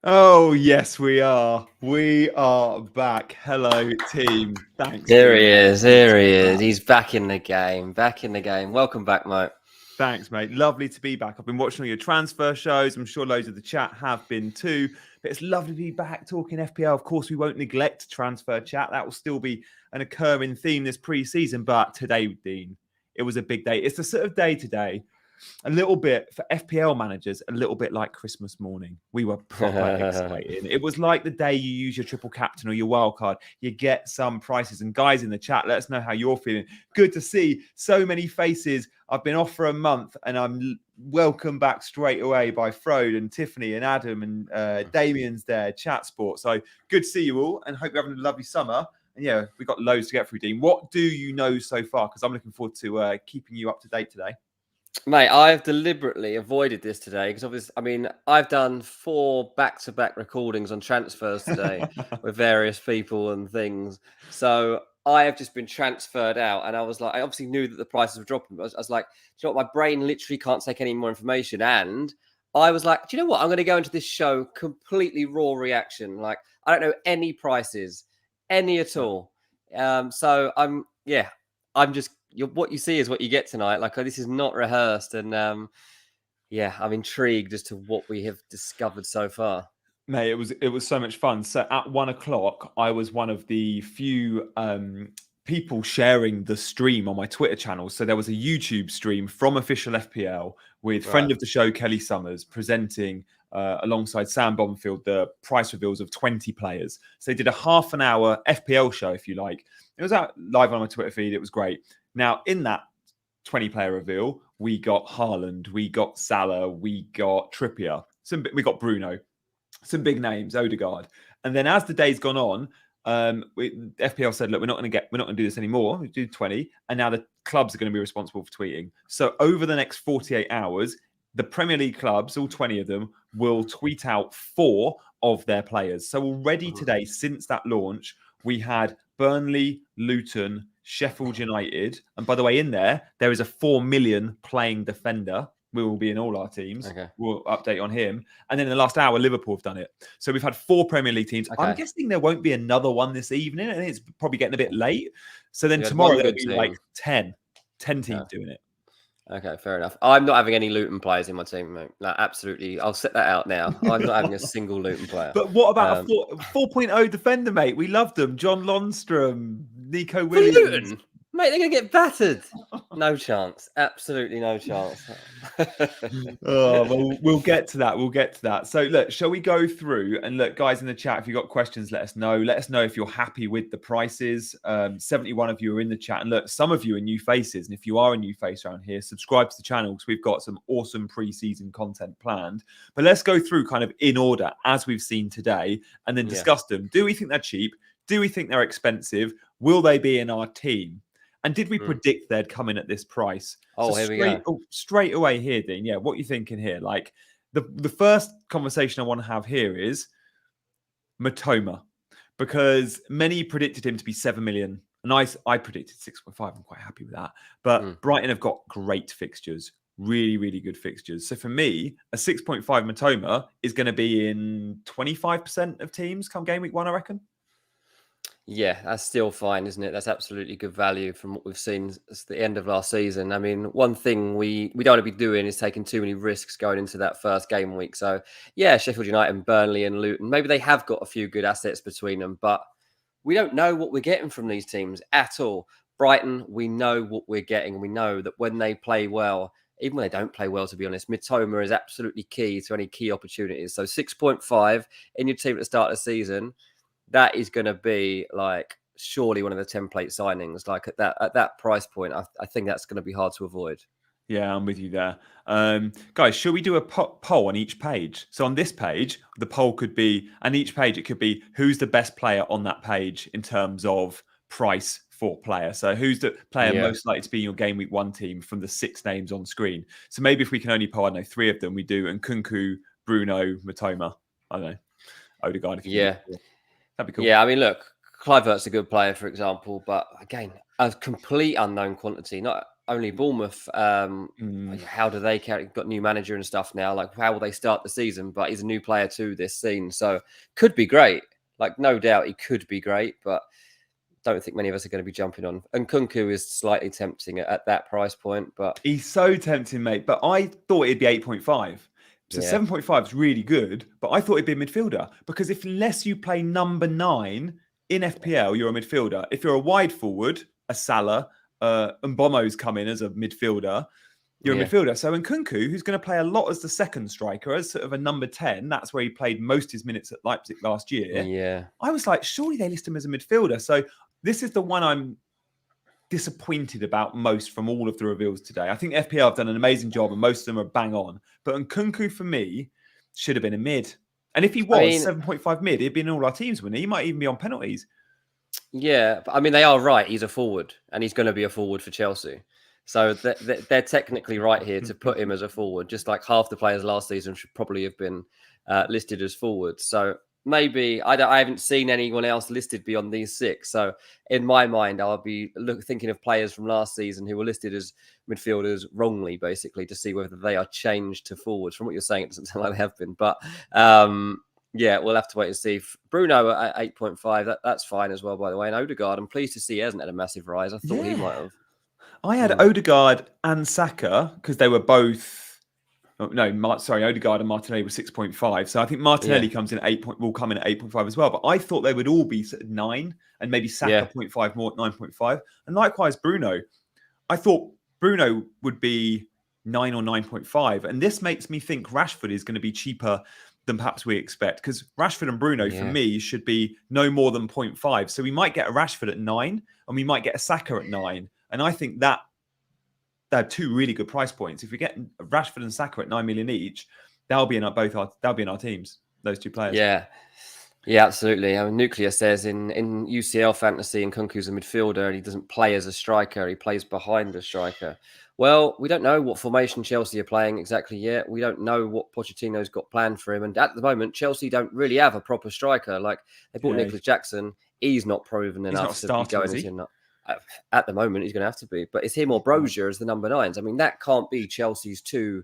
Oh, yes, we are. We are back. Hello, team. Thanks, Here Dean. he is. Here he is. He's back in the game. Back in the game. Welcome back, mate. Thanks, mate. Lovely to be back. I've been watching all your transfer shows. I'm sure loads of the chat have been too. But it's lovely to be back talking FPL. Of course, we won't neglect transfer chat. That will still be an occurring theme this pre-season. But today, Dean, it was a big day. It's the sort of day today, a little bit for FPL managers, a little bit like Christmas morning. We were proper excited. It was like the day you use your triple captain or your wild card. You get some prices. And guys in the chat, let us know how you're feeling. Good to see so many faces. I've been off for a month and I'm welcomed back straight away by Frode and Tiffany and Adam and Damien's there, Chat Sport. So good to see you all and hope you're having a lovely summer. And yeah, we've got loads to get through, Dean. What do you know so far? Because I'm looking forward to keeping you up to date today. Mate, I've deliberately avoided this today because obviously, I've done 4 back-to-back recordings on transfers today with various people and things. So I have just been transferred out, and I was like, I obviously knew that the prices were dropping, but I was like, do you know what? My brain literally can't take any more information. And I was like, do you know what? I'm going to go into this show completely raw reaction. Like, I don't know any prices, any at all. So I'm just. What you see is what you get tonight. Like, this is not rehearsed, and I'm intrigued as to what we have discovered so far. Mate, it was so much fun. So at 1 o'clock, I was one of the few people sharing the stream on my Twitter channel. So there was a YouTube stream from Official FPL with friend of the show Kelly Summers presenting alongside Sam Bonfield the price reveals of 20 players. So they did a half an hour FPL show, if you like. It was out live on my Twitter feed. It was great. Now, in that 20 player reveal, we got Haaland, we got Salah, we got Trippier, we got Bruno, some big names, Odegaard. And then as the day's gone on, FPL said, look, we're not going to do this anymore. We do 20. And now the clubs are going to be responsible for tweeting. So over the next 48 hours, the Premier League clubs, all 20 of them, will tweet out 4 of their players. So already today, since that launch, we had Burnley, Luton, Sheffield United. And by the way, in there is a 4 million playing defender. We will be in all our teams. Okay. We'll update on him. And then in the last hour, Liverpool have done it. So we've had 4 Premier League teams. Okay. I'm guessing there won't be another one this evening. I think it's probably getting a bit late. So then tomorrow there'll be like 10 teams doing it. Okay, fair enough. I'm not having any Luton players in my team, mate. No, absolutely. I'll set that out now. I'm not having a single Luton player. But what about a 4.0 defender, mate? We love them. John Lundstrom, Nico Williams. Luton? Mate, they're going to get battered. No chance. Absolutely no chance. Well, we'll get to that. We'll get to that. So, look, shall we go through? And look, guys in the chat, if you've got questions, let us know. Let us know if you're happy with the prices. 71 of you are in the chat. And look, some of you are new faces. And if you are a new face around here, subscribe to the channel because we've got some awesome pre-season content planned. But let's go through kind of in order as we've seen today and then discuss them. Do we think they're cheap? Do we think they're expensive? Will they be in our team? And did we predict they'd come in at this price? Oh, here we go. Straight away here, Dean. Yeah, what are you thinking here? Like the first conversation I want to have here is Matoma, because many predicted him to be 7 million. And I predicted 6.5. I'm quite happy with that. But Brighton have got great fixtures, really, really good fixtures. So for me, a 6.5 Matoma is going to be in 25% of teams come game week 1, I reckon. Yeah, that's still fine, isn't it? That's absolutely good value from what we've seen at the end of last season. I mean, one thing we don't want to be doing is taking too many risks going into that first game week. So, yeah, Sheffield United and Burnley and Luton, maybe they have got a few good assets between them, but we don't know what we're getting from these teams at all. Brighton, we know what we're getting. We know that when they play well, even when they don't play well, to be honest, Matoma is absolutely key to any key opportunities. So 6.5 in your team at the start of the season, that is going to be like surely one of the template signings. Like at that price point, I think that's going to be hard to avoid. Yeah, I'm with you there. Guys, should we do a poll on each page? So on this page, the poll could be, and each page it could be who's the best player on that page in terms of price for player. So who's the player most likely to be in your game week 1 team from the 6 names on screen? So maybe if we can only poll, I don't know, 3 of them, we do Nkunku, Bruno, Matoma. I don't know, Odegaard. If you That'd be cool. Yeah, I mean, look, Kluivert's a good player, for example, but again, a complete unknown quantity. Not only Bournemouth. How do they carry? Got new manager and stuff now. Like, how will they start the season? But he's a new player to this scene, so could be great. Like, no doubt he could be great, but don't think many of us are going to be jumping on. And Kunku is slightly tempting at that price point, but he's so tempting, mate. But I thought it'd be 8.5. So yeah. 7.5 is really good, but I thought it'd be a midfielder because unless you play number 9 in FPL, you're a midfielder. If you're a wide forward, a Salah, and Bomo's come in as a midfielder, you're a midfielder. So Nkunku, who's going to play a lot as the second striker, as sort of a number 10, that's where he played most of his minutes at Leipzig last year. Yeah. I was like, surely they list him as a midfielder. So this is the one I'm disappointed about most from all of the reveals today. I think FPL have done an amazing job and most of them are bang on. But Nkunku, for me, should have been a mid. And if he was 7.5 mid, he'd be in all our teams, wouldn't he? He might even be on penalties. Yeah, but I mean, they are right. He's a forward, and he's going to be a forward for Chelsea. So they're technically right here to put him as a forward, just like half the players last season should probably have been listed as forwards. So maybe I haven't seen anyone else listed beyond these 6. So in my mind, I'll be thinking of players from last season who were listed as midfielders wrongly, basically, to see whether they are changed to forwards. From what you're saying, it doesn't sound like they have been, but yeah, we'll have to wait and see. Bruno at 8.5, that's fine as well, by the way. And Odegaard, I'm pleased to see he hasn't had a massive rise. I thought he might have. I had Odegaard and Saka because they were both. Odegaard and Martinelli were 6.5. So I think Martinelli comes in at 8. Will come in at 8.5 as well. But I thought they would all be sort of 9 and maybe Saka 0.5 more at 9.5. And likewise, Bruno. I thought Bruno would be 9 or 9.5. And this makes me think Rashford is going to be cheaper than perhaps we expect, because Rashford and Bruno for me should be no more than 0.5. So we might get a Rashford at 9 and we might get a Saka at 9. And I think that they're 2 really good price points. If we get Rashford and Saka at 9 million each, they'll be in our teams, those 2 players. Yeah, absolutely. I mean, Nuclear says in UCL fantasy, Nkunku's a midfielder and he doesn't play as a striker. He plays behind a striker. Well, we don't know what formation Chelsea are playing exactly yet. We don't know what Pochettino's got planned for him. And at the moment, Chelsea don't really have a proper striker. Like, they bought Nicholas Jackson. He's not proven enough to be going into... At the moment, he's going to have to be. But it's him or Brozier as the number 9s. I mean, that can't be Chelsea's two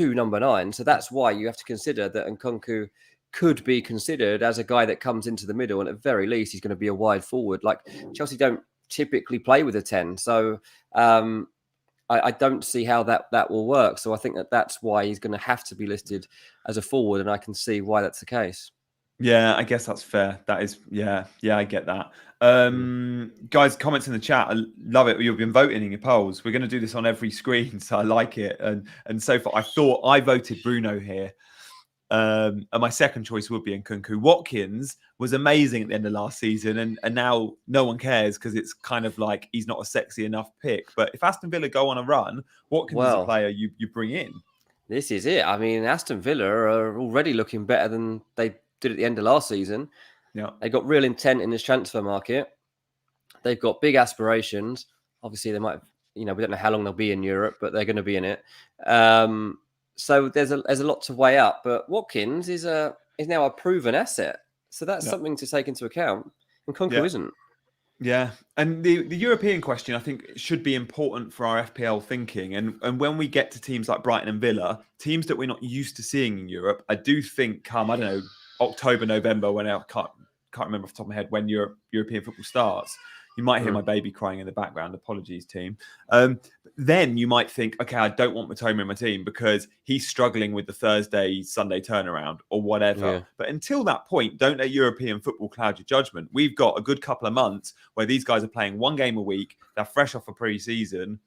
number 9s. So that's why you have to consider that Nkunku could be considered as a guy that comes into the middle, and at very least, he's going to be a wide forward. Like, Chelsea don't typically play with a 10. So I don't see how that will work. So I think that's why he's going to have to be listed as a forward, and I can see why that's the case. Yeah, I guess that's fair. That is, I get that. Guys, comments in the chat. I love it. You've been voting in your polls. We're going to do this on every screen, so I like it. And so far, I voted Bruno here. And my second choice would be Nkunku. Watkins was amazing at the end of last season, and now no one cares because it's kind of like he's not a sexy enough pick. But if Aston Villa go on a run, Watkins is a player you bring in. This is it. I mean, Aston Villa are already looking better than they did at the end of last season. Yeah, they got real intent in this transfer market. They've got big aspirations. Obviously, they might, we don't know how long they'll be in Europe, but they're going to be in it. So there's a lot to weigh up. But Watkins is now a proven asset, so that's something to take into account. And Nkunku isn't. Yeah, and the European question, I think, should be important for our FPL thinking. And when we get to teams like Brighton and Villa, teams that we're not used to seeing in Europe, I do think come, I don't know, October, November, when I can't remember off the top of my head when European football starts. You might hear my baby crying in the background. Apologies, team. Then you might think, okay, I don't want Matoma in my team because he's struggling with the Thursday, Sunday turnaround or whatever. Yeah. But until that point, don't let European football cloud your judgment. We've got a good couple of months where these guys are playing 1 game a week. They're fresh off a pre-season.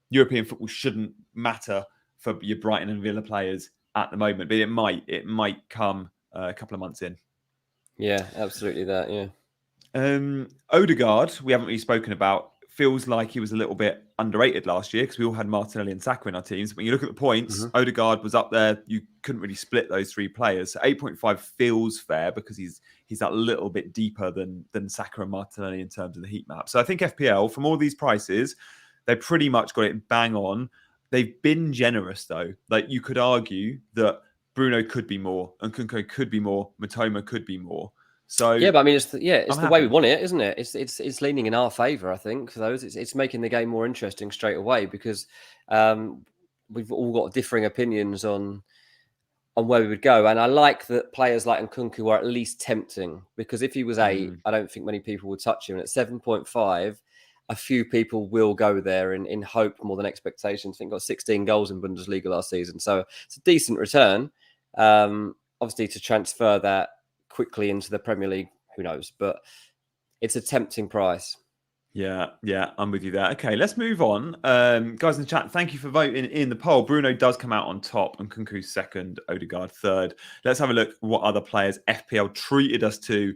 European football shouldn't matter for your Brighton and Villa players at the moment, but it might come a couple of months in. Yeah, absolutely that, yeah. Odegaard, we haven't really spoken about, feels like he was a little bit underrated last year because we all had Martinelli and Saka in our teams. When you look at the points, Odegaard was up there. You couldn't really split those 3 players. So 8.5 feels fair because he's that little bit deeper than Saka and Martinelli in terms of the heat map. So I think FPL, from all these prices, they pretty much got it bang on. They've been generous though. Like, you could argue that Bruno could be more, and Nkunku could be more, Matoma could be more. So yeah, but I mean, it's the I'm way we happy. want it, isn't it? It's leaning in our favour, I think. So it's making the game more interesting straight away because we've all got differing opinions on where we would go. And I like that players like Nkunku are at least tempting, because if he was 8, I don't think many people would touch him. And at 7.5, a few people will go there in hope more than expectations. I think he got 16 goals in Bundesliga last season. So it's a decent return. Obviously, to transfer that quickly into the Premier League, who knows? But it's a tempting price. Yeah, I'm with you there. Okay, let's move on. Guys in the chat, thank you for voting in the poll. Bruno does come out on top and Nkunku second, Odegaard third. Let's have a look at what other players FPL treated us to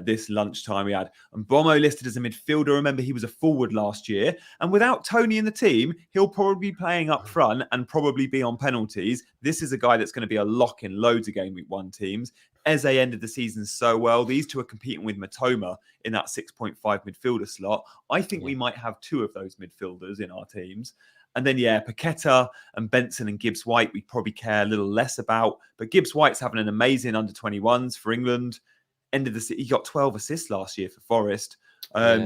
this lunchtime. We had Mbomo listed as a midfielder. Remember, he was a forward last year. And without Tony in the team, he'll probably be playing up front and probably be on penalties. This is a guy that's going to be a lock in loads of Game Week 1 teams. Eze ended the season so well. These two are competing with Matoma in that 6.5 midfielder slot. I think we might have 2 of those midfielders in our teams. And then, Paqueta and Benson and Gibbs-White, we probably care a little less about. But Gibbs-White's having an amazing under-21s for England. He got 12 assists last year for Forest.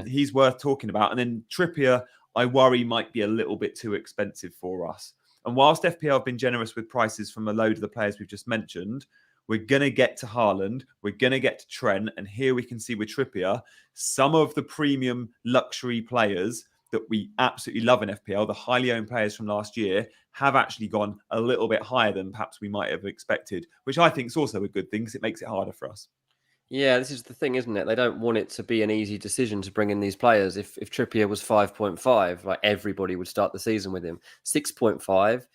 He's worth talking about. And then Trippier, I worry, might be a little bit too expensive for us. And whilst FPL have been generous with prices from a load of the players we've just mentioned, we're going to get to Haaland. We're going to get to Trent. And here we can see with Trippier, some of the premium luxury players that we absolutely love in FPL, the highly owned players from last year, have actually gone a little bit higher than perhaps we might have expected, which I think is also a good thing because it makes it harder for us. Yeah, this is the thing, isn't it? They don't want it to be an easy decision to bring in these players. If Trippier was 5.5, like everybody would start the season with him. 6.5,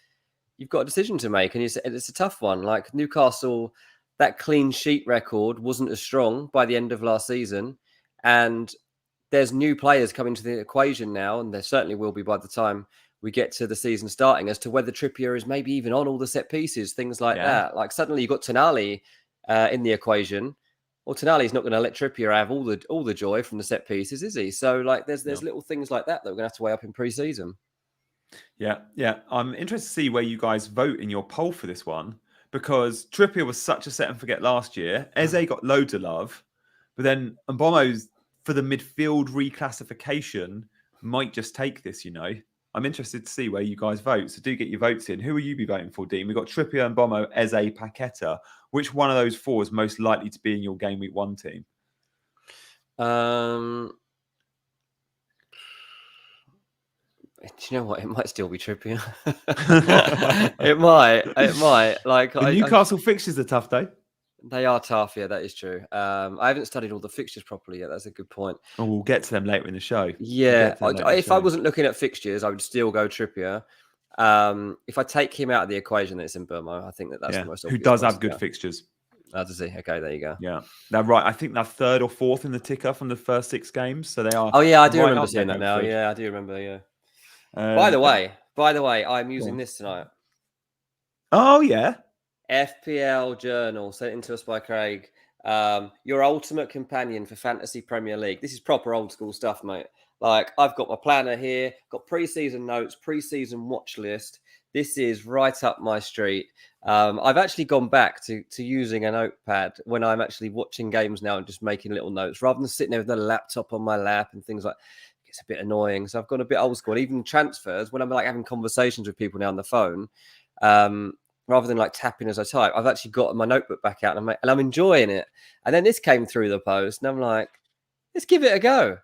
you've got a decision to make, and it's a tough one. Like Newcastle, that clean sheet record wasn't as strong by the end of last season, and there's new players coming to the equation now, and there certainly will be by the time we get to the season starting, as to whether Trippier is maybe even on all the set pieces, things like that. Like suddenly you've got Tonali in the equation. Well, Tonali's not going to let Trippier have all the joy from the set pieces, is he? So like there's little things like that we're going to have to weigh up in pre-season. Yeah. I'm interested to see where you guys vote in your poll for this one, because Trippier was such a set and forget last year. Eze got loads of love, but then Mbomo's for the midfield reclassification might just take this, I'm interested to see where you guys vote. So do get your votes in. Who will you be voting for, Dean? We've got Trippier, Mbomo, Eze, Paqueta. Which one of those 4 is most likely to be in your Game Week 1 team? Do you know what? It might still be Trippier. It might. Like the Newcastle fixtures are tough, though. They are tough. Yeah, that is true. I haven't studied all the fixtures properly yet. That's a good point. Oh, we'll get to them later in the show. Yeah, if I wasn't looking at fixtures, I would still go Trippier. If I take him out of the equation, then it's in Burmo. I think that's the most obvious. Who does have good fixtures. Does he? Okay, there you go. Yeah. Now, right, I think they're 3rd or 4th in the ticker from the first 6 games. So they are. Oh, yeah, I do remember seeing that now. Yeah, I do remember, yeah. By the way, I'm using this tonight. Oh, yeah. FPL Journal, sent in to us by Craig. Your ultimate companion for Fantasy Premier League. This is proper old school stuff, mate. Like, I've got my planner here, got pre-season notes, pre-season watch list. This is right up my street. I've actually gone back to using a notepad when I'm actually watching games now and just making little notes, rather than sitting there with the laptop on my lap and things like that. It's a bit annoying. So I've gone a bit old school. Even transfers, when I'm like having conversations with people now on the phone, rather than like tapping as I type, I've actually got my notebook back out and I'm enjoying it. And then this came through the post and I'm like, let's give it a go.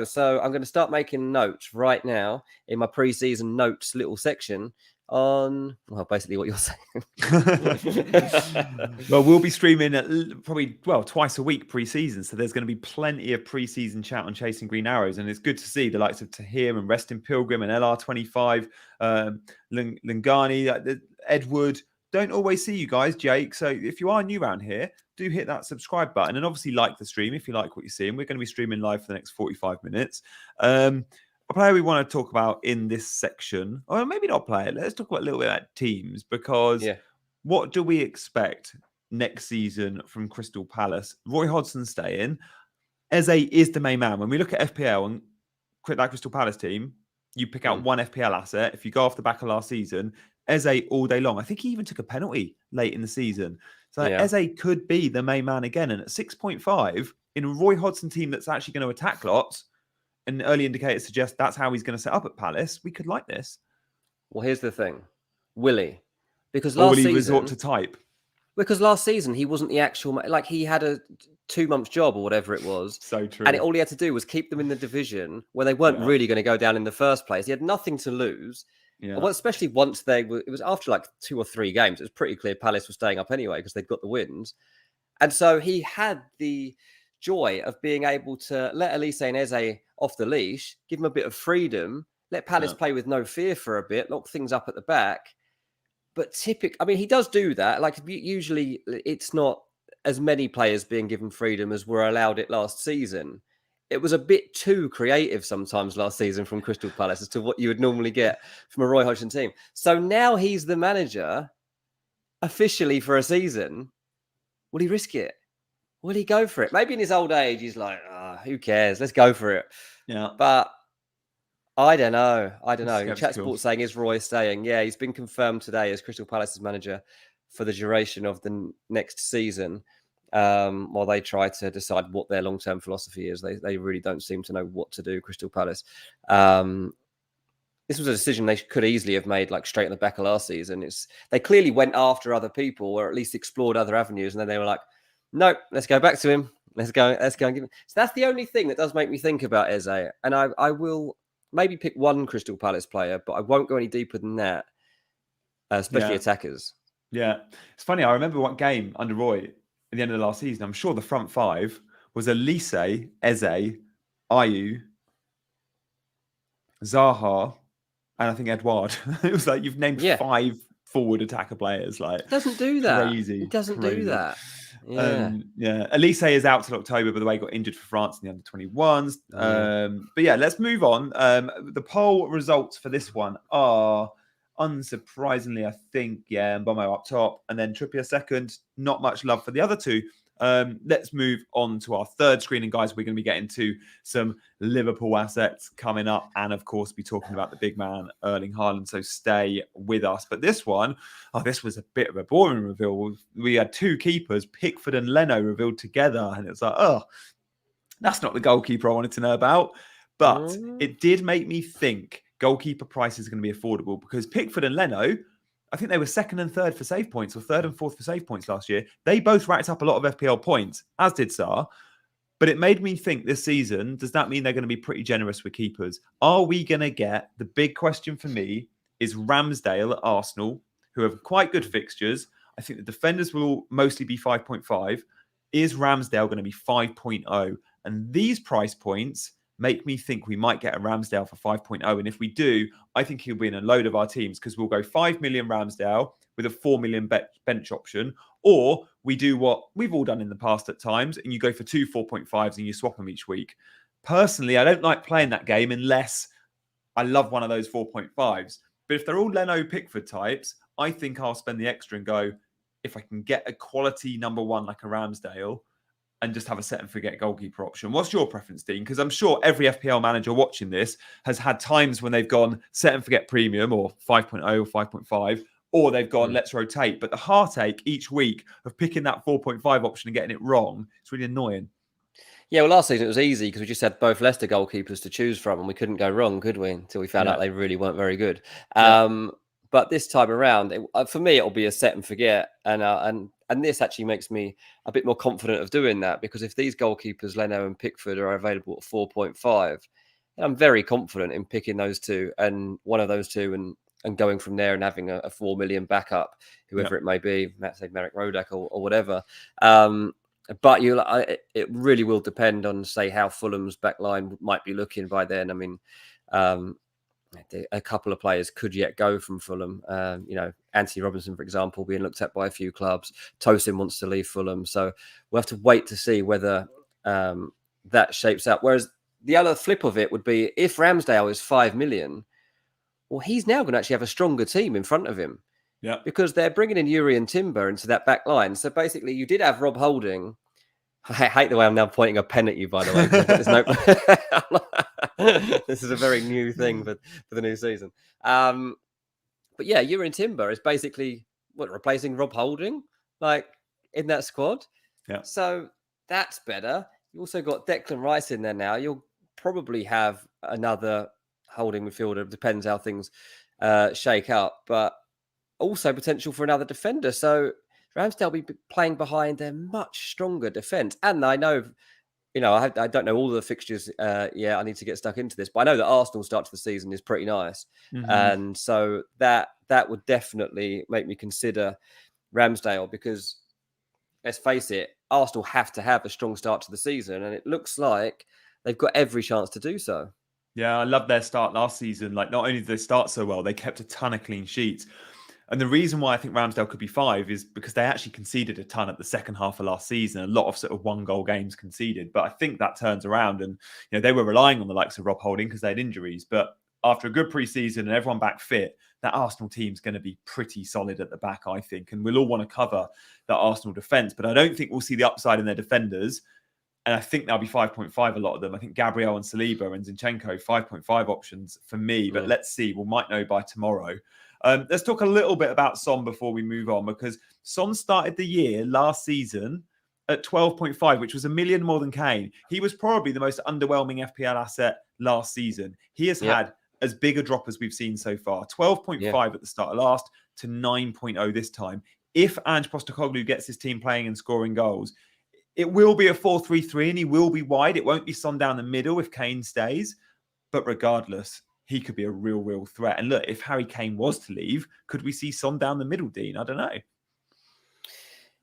So I'm going to start making notes right now in my pre-season notes little section on, well, basically what you're saying. Well, we'll be streaming probably twice a week pre-season, so there's going to be plenty of pre-season chat on Chasing Green Arrows, and it's good to see the likes of Tahir and Resting Pilgrim and LR25, Lingani, Edward. Don't always see you guys, Jake. So if you are new around here, do hit that subscribe button and obviously like the stream if you like what you're seeing. We're going to be streaming live for the next 45 minutes. A player we want to talk about in this section, or maybe not player, let's talk about a little bit about teams, because what do we expect next season from Crystal Palace? Roy Hodgson staying. Eze is the main man. When we look at FPL and that Crystal Palace team, you pick out one FPL asset. If you go off the back of last season, Eze all day long. I think he even took a penalty late in the season. So Yeah. Eze could be the main man again. And at 6.5 in a Roy Hodgson team that's actually going to attack lots, and early indicators suggest that's how he's going to set up at Palace, we could like this. Well, here's the thing. Will he? Because Or will last he season, resort to type? because last season he wasn't the actual, like he had a 2-month job or whatever it was. So true. And all he had to do was keep them in the division where they weren't really going to go down in the first place. He had nothing to lose. Yeah. Well, especially once it was after like 2 or 3 games, it was pretty clear Palace was staying up anyway because they'd got the wins. And so he had the joy of being able to let Elise and Eze off the leash, give them a bit of freedom, let Palace play with no fear for a bit, lock things up at the back. But he does do that. Like usually it's not as many players being given freedom as were allowed it last season. It was a bit too creative sometimes last season from Crystal Palace as to what you would normally get from a Roy Hodgson team. So now he's the manager officially for a season. Will he risk it? Will he go for it? Maybe in his old age, he's like, who cares? Let's go for it. Yeah. But I don't know. Chat Skeptical. Sports saying, is Roy staying? Yeah, he's been confirmed today as Crystal Palace's manager for the duration of the next season. While they try to decide what their long-term philosophy is. They really don't seem to know what to do, Crystal Palace. This was a decision they could easily have made like straight in the back of last season. They clearly went after other people or at least explored other avenues. And then they were like, no, let's go back to him. Let's go and give him. So that's the only thing that does make me think about Eze. And I will maybe pick one Crystal Palace player, but I won't go any deeper than that, especially attackers. Yeah. It's funny. I remember one game under Roy at the end of the last season. I'm sure the front five was Elise, Eze, Ayew, Zaha, and I think Edouard. It was like you've named 5 forward attacker players. Like it doesn't do that. Crazy. It doesn't do that. Yeah. Elise is out till October, by the way, he got injured for France in the under-21s. But yeah, let's move on. The poll results for this one are, unsurprisingly, I think, Mbomo up top, and then Trippier second. Not much love for the other two. Let's move on to our third screening, guys. We're going to be getting to some Liverpool assets coming up, and of course, be talking about the big man Erling Haaland. So stay with us. But this one, this was a bit of a boring reveal. We had 2 keepers, Pickford and Leno, revealed together, and it's like, that's not the goalkeeper I wanted to know about. But it did make me think goalkeeper prices are going to be affordable because Pickford and Leno, I think they were 2nd and 3rd for save points, or 3rd and 4th for save points last year. They both racked up a lot of FPL points, as did Sarr. But it made me think this season, does that mean they're going to be pretty generous with keepers? Are we going to get, the big question for me is Ramsdale at Arsenal, who have quite good fixtures. I think the defenders will mostly be 5.5. Is Ramsdale going to be 5.0? And these price points make me think we might get a Ramsdale for 5.0. And if we do, I think he'll be in a load of our teams because we'll go 5 million Ramsdale with a 4 million bench option. Or we do what we've all done in the past at times, and you go for 2 4.5s and you swap them each week. Personally, I don't like playing that game unless I love one of those 4.5s. But if they're all Leno Pickford types, I think I'll spend the extra and go, if I can get a quality number one like a Ramsdale, and just have a set and forget goalkeeper option. What's your preference, Dean? Because I'm sure every FPL manager watching this has had times when they've gone set and forget premium or 5.0 or 5.5, or they've gone let's rotate. But the heartache each week of picking that 4.5 option and getting it wrong, it's really annoying. Yeah, well, last season it was easy because we just had both Leicester goalkeepers to choose from and we couldn't go wrong, could we? Until we found out they really weren't very good. But this time around, for me, it'll be a set and forget. And this actually makes me a bit more confident of doing that because if these goalkeepers, Leno and Pickford, are available at 4.5, I'm very confident in picking those two and one of those two and going from there and having a 4 million backup, whoever it may be, say Merrick Rodak or whatever. But it really will depend on, say, how Fulham's backline might be looking by then. I mean, a couple of players could yet go from Fulham. Anthony Robinson, for example, being looked at by a few clubs. Tosin wants to leave Fulham. So we'll have to wait to see whether that shapes out. Whereas the other flip of it would be if Ramsdale is 5 million, well, he's now going to actually have a stronger team in front of him. Yeah. Because they're bringing in Yuri and Timber into that back line. So basically, you did have Rob Holding. I hate the way I'm now pointing a pen at you, by the way. This is a very new thing for the new season. But But yeah, Jurgen Timber is basically replacing Rob Holding, like in that squad. Yeah. So that's better. You also got Declan Rice in there now. You'll probably have another holding midfielder. Depends how things shake up, but also potential for another defender. So Ramsdale will be playing behind their much stronger defence. And I know, I don't know all the fixtures. I need to get stuck into this, but I know that Arsenal's start to the season is pretty nice. Mm-hmm. And so that would definitely make me consider Ramsdale, because let's face it, Arsenal have to have a strong start to the season, and it looks like they've got every chance to do so. Yeah, I love their start last season. Like, not only did they start so well, they kept a ton of clean sheets. And the reason why I think Ramsdale could be 5 is because they actually conceded a ton at the second half of last season. A lot of sort of 1-goal games conceded. But I think that turns around, and they were relying on the likes of Rob Holding because they had injuries. But after a good pre-season and everyone back fit, that Arsenal team's going to be pretty solid at the back, I think. And we'll all want to cover that Arsenal defence. But I don't think we'll see the upside in their defenders. And I think that'll be 5.5, a lot of them. I think Gabriel and Saliba and Zinchenko, 5.5 options for me. But let's see. We might know by tomorrow. Let's talk a little bit about Son before we move on, because Son started the year last season at 12.5, which was $1 million more than Kane. He was probably the most underwhelming FPL asset last season. He has had as big a drop as we've seen so far. 12.5 at the start of last to 9.0 this time. If Ange Postecoglou gets his team playing and scoring goals, it will be a 4-3-3 and he will be wide. It won't be Son down the middle if Kane stays. But regardless, he could be a real threat. And look, if Harry Kane was to leave, could we see Son down the middle, Dean? I don't know.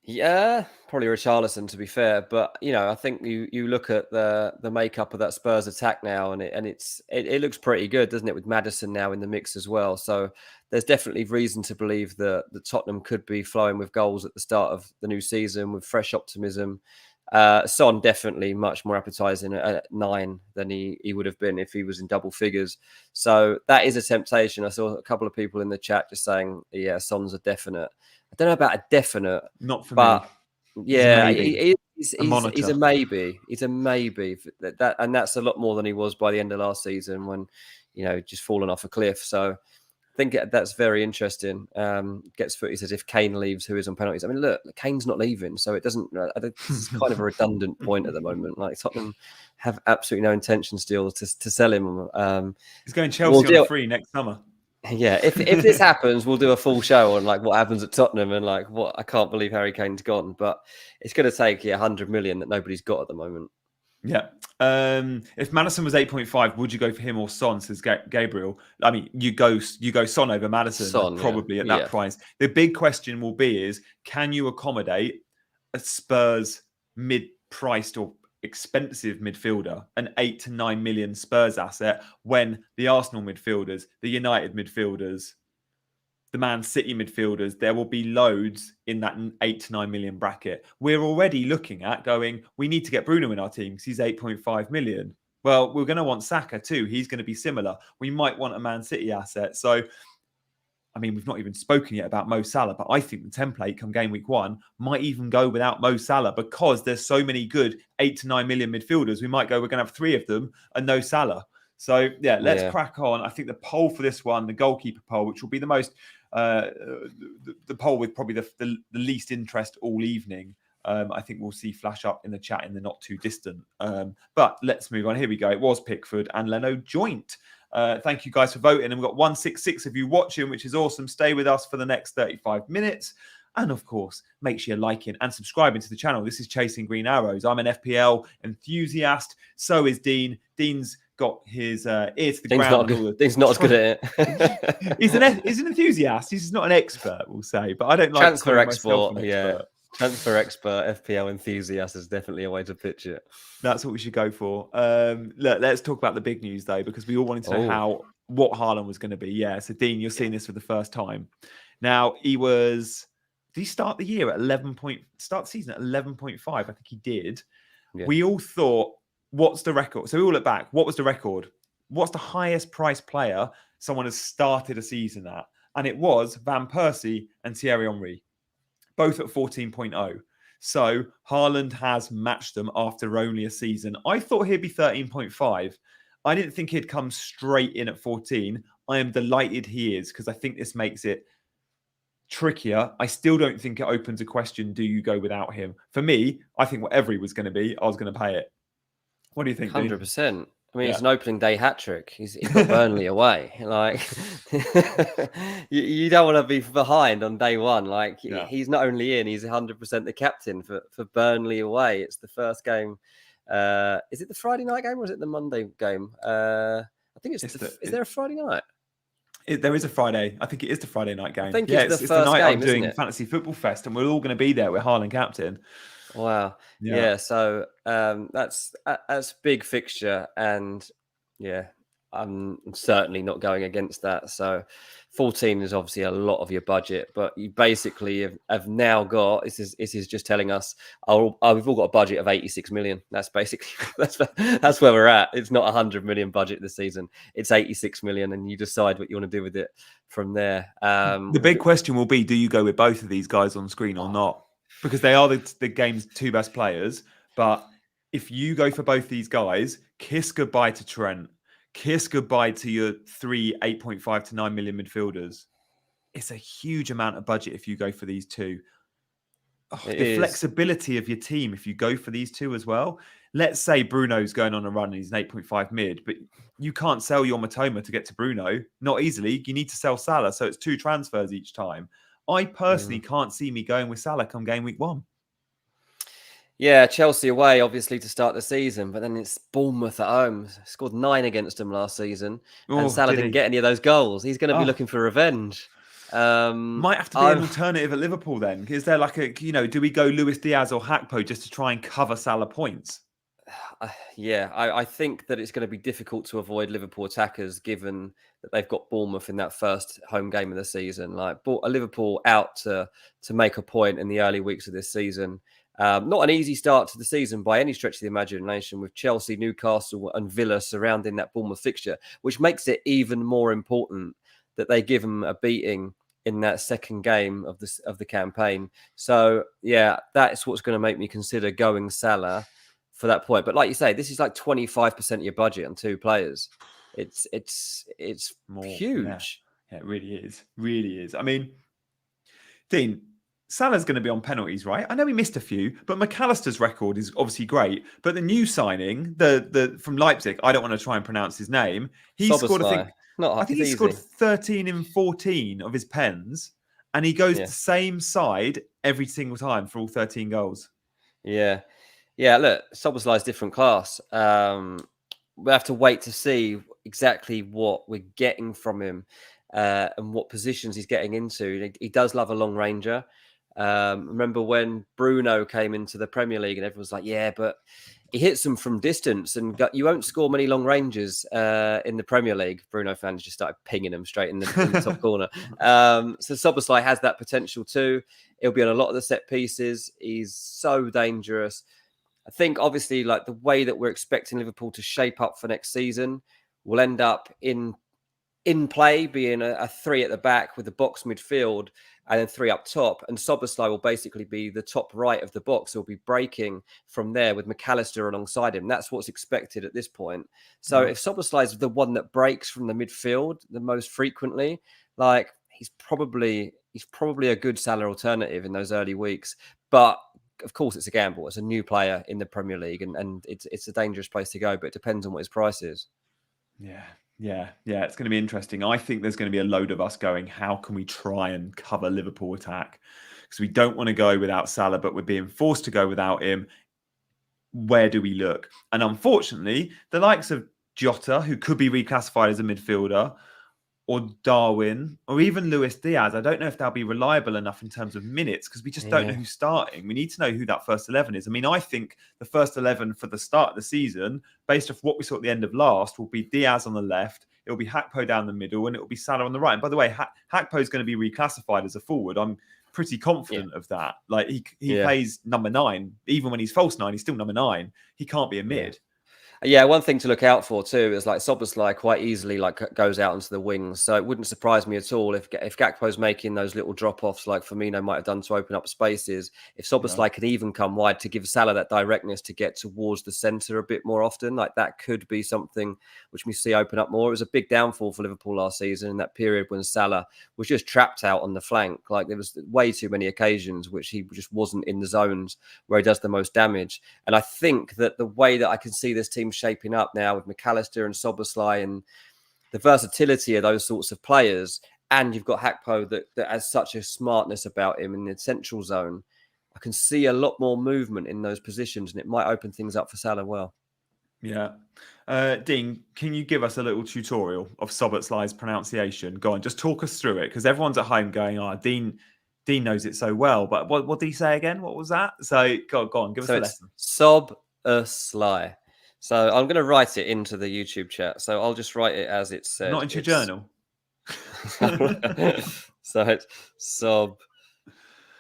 Yeah, probably Richarlison, to be fair. But, I think you look at the makeup of that Spurs attack now, and it looks pretty good, doesn't it, with Maddison now in the mix as well. So there's definitely reason to believe that Tottenham could be flowing with goals at the start of the new season with fresh optimism. Son definitely much more appetizing at 9 than he would have been if he was in double figures. So that is a temptation. I saw a couple of people in the chat just saying, yeah, Son's a definite. I don't know about a definite. Not for me. Yeah, he's a maybe. He's a maybe. And that's a lot more than he was by the end of last season when, just fallen off a cliff. So I think that's very interesting. Gets footy says if Kane leaves, who is on penalties? I mean, look, Kane's not leaving, so it doesn't. It's kind of a redundant point at the moment. Like Tottenham have absolutely no intention still to sell him. He's going Chelsea on free next summer. Yeah, if this happens, we'll do a full show on like what happens at Tottenham and like what I can't believe Harry Kane's gone. But it's going to take 100 million that nobody's got at the moment. Yeah. If Maddison was 8.5, would you go for him or Son? Says Gabriel. I mean, you go Son over Maddison, probably at that price. The big question will be is, can you accommodate a Spurs mid-priced or expensive midfielder, an 8 to 9 million Spurs asset, when the Arsenal midfielders, the United midfielders, the Man City midfielders, there will be loads in that 8 to 9 million bracket. We're already looking at going, we need to get Bruno in our team because he's 8.5 million. Well, we're going to want Saka too. He's going to be similar. We might want a Man City asset. So, I mean, we've not even spoken yet about Mo Salah, but I think the template come game week 1 might even go without Mo Salah because there's so many good 8 to 9 million midfielders. We might go, we're going to have 3 of them and no Salah. So, let's crack on. I think the poll for this one, the goalkeeper poll, which will be the most, the poll with probably the least interest all evening, I think we'll see flash up in the chat in the not too distant. But let's move on. Here we go. It was Pickford and Leno joint. Thank you guys for voting. And we've got 166 of you watching, which is awesome. Stay with us for the next 35 minutes. And of course, make sure you're liking and subscribing to the channel. This is Chasing Green Arrows. I'm an FPL enthusiast. So is Dean. Dean's got his ear to the ground. Dean's not as good at it. He's an enthusiast. He's not an expert, we'll say. But I don't like transfer expert. Yeah. Transfer expert, FPL enthusiast is definitely a way to pitch it. That's what we should go for. Look, let's talk about the big news though, because we all wanted to know what Haaland was going to be. Yeah. So Dean, you're seeing this for the first time. Now did he start the year at start the season at 11.5? I think he did. Yeah. We all thought, what's the record? So we all look back. What was the record? What's the highest priced player someone has started a season at? And it was Van Persie and Thierry Henry, both at 14.0. So Haaland has matched them after only a season. I thought he'd be 13.5. I didn't think he'd come straight in at 14. I am delighted he is, because I think this makes it trickier. I still don't think it opens a question, do you go without him? For me, I think whatever he was going to be, I was going to pay it. What do you think, Dean? 100%. I mean, it's an opening day hat trick. He's got Burnley away. Like, you don't want to be behind on day one. Like, he's not only in, he's 100% the captain for Burnley away. It's the first game. Is it the Friday night game or is it the Monday game? I think is there a Friday night? There is a Friday. I think it is the Friday night game. I think it's the first night game, I'm doing Fantasy Football Fest, and we're all going to be there with Haaland captain. Wow. Yeah. So that's a big fixture, and I'm certainly not going against that. So 14 is obviously a lot of your budget, but you basically have now got, this is just telling us, we've all got a budget of 86 million. That's basically, that's where we're at. It's not 100 million budget this season. It's 86 million, and you decide what you want to do with it from there. The big question will be, do you go with both of these guys on screen or not? Because they are the game's two best players. But if you go for both these guys, kiss goodbye to Trent. Kiss goodbye to your 8.5 to 9 million midfielders. It's a huge amount of budget if you go for these two. The flexibility of your team, if you go for these two as well. Let's say Bruno's going on a run and he's an 8.5 mid, but you can't sell your Matoma to get to Bruno. Not easily. You need to sell Salah, so it's 2 transfers each time. I personally can't see me going with Salah come game week 1. Yeah, Chelsea away, obviously, to start the season, but then it's Bournemouth at home. Scored 9 against them last season, and Salah didn't get any of those goals. He's going to be looking for revenge. Might have to be an alternative at Liverpool then. Is there like do we go Luis Diaz or Hakpo just to try and cover Salah points? I think that it's going to be difficult to avoid Liverpool attackers, given that they've got Bournemouth in that first home game of the season. Like, Liverpool out to make a point in the early weeks of this season. Not an easy start to the season by any stretch of the imagination, with Chelsea, Newcastle and Villa surrounding that Bournemouth fixture, which makes it even more important that they give them a beating in that second game of the campaign. So, that's what's going to make me consider going Salah for that point. But like you say, this is like 25% of your budget on 2 players. It's more, huge. Yeah, it really is. Really is. I mean, Dean, Salah's going to be on penalties, right? I know he missed a few, but McAllister's record is obviously great. But the new signing, the from Leipzig, I don't want to try and pronounce his name. He scored, I think he scored 13 in 14 of his pens, and he goes the same side every single time for all 13 goals. Yeah. Look, Szoboszlai's different class. We'll have to wait to see exactly what we're getting from him and what positions he's getting into. He does love a long ranger. Remember when Bruno came into the Premier League and everyone's like, yeah, but he hits them from distance and you won't score many long ranges in the Premier League. Bruno fans just started pinging him straight in the top corner. So Szoboszlai has that potential too. He'll be on a lot of the set pieces. He's so dangerous. I think obviously like the way that we're expecting Liverpool to shape up for next season will end up in play being a 3 at the back with the box midfield and then 3 up top. And Szoboszlai will basically be the top right of the box. He'll be breaking from there with McAllister alongside him. That's what's expected at this point. So if Szoboszlai is the one that breaks from the midfield the most frequently, like he's probably a good Salah alternative in those early weeks. But of course, it's a gamble. It's a new player in the Premier League, and it's a dangerous place to go. But it depends on what his price is. Yeah. It's going to be interesting. I think there's going to be a load of us going, how can we try and cover Liverpool attack? Because we don't want to go without Salah, but we're being forced to go without him. Where do we look? And unfortunately, the likes of Jota, who could be reclassified as a midfielder, or Darwin, or even Luis Diaz, I don't know if they'll be reliable enough in terms of minutes, because we just don't know who's starting. We need to know who that first 11 is. I mean, I think the first 11 for the start of the season, based off what we saw at the end of last, will be Diaz on the left, it'll be Hakpo down the middle, and it'll be Salah on the right. And by the way, Hakpo is going to be reclassified as a forward. I'm pretty confident of that. Like he plays number 9. Even when he's false 9, he's still number 9. He can't be a mid. Yeah, one thing to look out for too is like Szoboszlai quite easily goes out onto the wings, so it wouldn't surprise me at all if Gakpo's making those little drop offs like Firmino might have done to open up spaces. If Szoboszlai could even come wide to give Salah that directness to get towards the centre a bit more often, like that could be something which we see open up more. It was a big downfall for Liverpool last season in that period when Salah was just trapped out on the flank. Like there was way too many occasions which he just wasn't in the zones where he does the most damage. And I think that the way that I can see this team shaping up now with McAllister and Szoboszlai and the versatility of those sorts of players, and you've got Gakpo that has such a smartness about him in the central zone, I can see a lot more movement in those positions, and it might open things up for Salah well. Yeah. Dean, can you give us a little tutorial of Szoboszlai's pronunciation? Go on, just talk us through it, because everyone's at home going, "Oh, Dean knows it so well." But what did he say again? What was that? So go on, give us a lesson. Szoboszlai. So I'm going to write it into the YouTube chat. So I'll just write it as it said. Not into your journal. So it's Sob.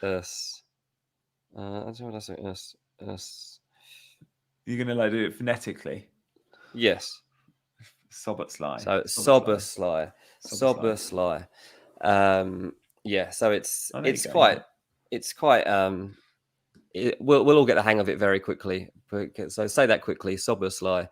You're going to like do it phonetically? Yes. Szoboszlai. So Szoboszlai. Yeah. So it's quite. We'll all get the hang of it very quickly. So say that quickly, Szoboszlai.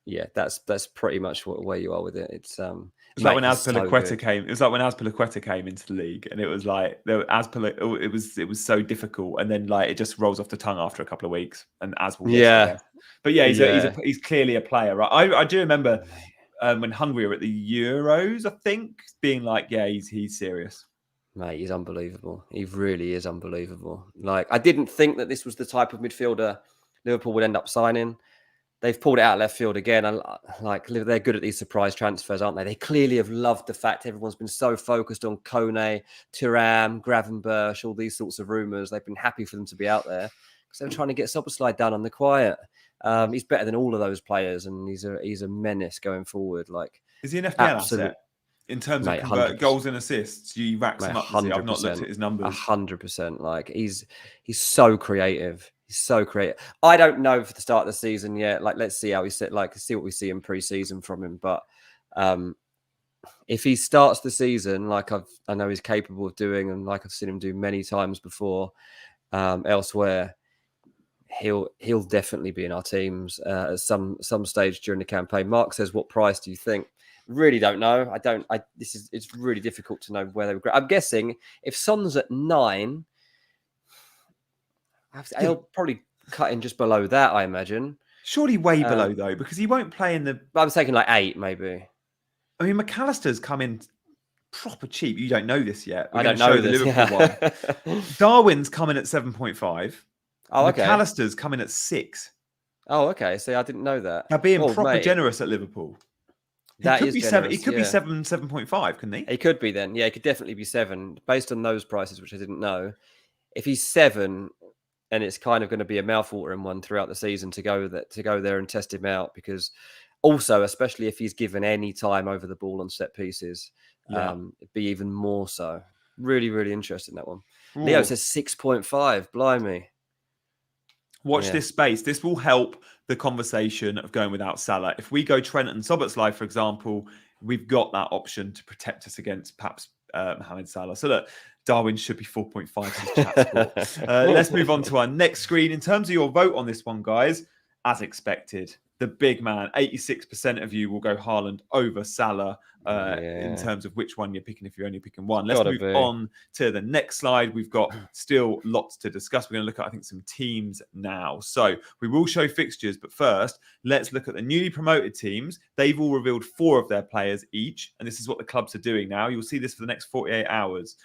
Yeah, that's pretty much where you are with it. It's like when Azpilicueta came. It was like when Azpilicueta came into the league, and it was like it was so difficult, and then like it just rolls off the tongue after a couple of weeks. And but yeah, he's clearly a player, right? I do remember when Hungary were at the Euros, I think, being like, yeah, he's serious. Mate, he's unbelievable. He really is unbelievable. Like, I didn't think that this was the type of midfielder Liverpool would end up signing. They've pulled it out left field again. And like, they're good at these surprise transfers, aren't they? They clearly have loved the fact everyone's been so focused on Kone, Thuram, Gravenberch, all these sorts of rumours. They've been happy for them to be out there because they're trying to get Szoboszlai done on the quiet. He's better than all of those players, and he's a menace going forward. Like, is he an FPL asset? In terms of goals and assists, you rack him up. I've not looked at his numbers. 100%. Like he's so creative. He's so creative. I don't know for the start of the season yet. Like, let's see how he's see what we see in pre-season from him. But if he starts the season like I know he's capable of doing, and like I've seen him do many times before elsewhere, he'll definitely be in our teams at some stage during the campaign. Mark says, "What price do you think?" Really don't know. It's really difficult to know where they would. I'm guessing if Son's at 9, he'll probably cut in just below that, I imagine. Surely way below though, because he won't play in the. I was taking like 8, maybe. I mean, McAllister's come in proper cheap. You don't know this yet. I don't know this. The Liverpool one. Darwin's coming at 7.5. Oh, okay. McAllister's coming at 6. Oh, okay. See, I didn't know that. They're being proper generous at Liverpool. He could be 7.5, couldn't he? He could be then. Yeah, he could definitely be 7 based on those prices, which I didn't know. If he's 7, and it's kind of going to be a mouthwatering one throughout the season to go there and test him out, because also, especially if he's given any time over the ball on set pieces, it'd be even more so. Really, really interested in that one. Ooh. Leo says 6.5. Blimey. Watch this space. This will help the conversation of going without Salah. If we go Trent and Szoboszlai, for example, we've got that option to protect us against perhaps Mohamed Salah. So look, Darwin should be 4.5. Let's move on to our next screen. In terms of your vote on this one, guys, as expected, the big man, 86% of you will go Haaland over Salah in terms of which one you're picking if you're only picking one. Let's move on to the next slide. We've got still lots to discuss. We're going to look at, I think, some teams now. So we will show fixtures, but first, let's look at the newly promoted teams. They've all revealed 4 of their players each, and this is what the clubs are doing now. You'll see this for the next 48 hours.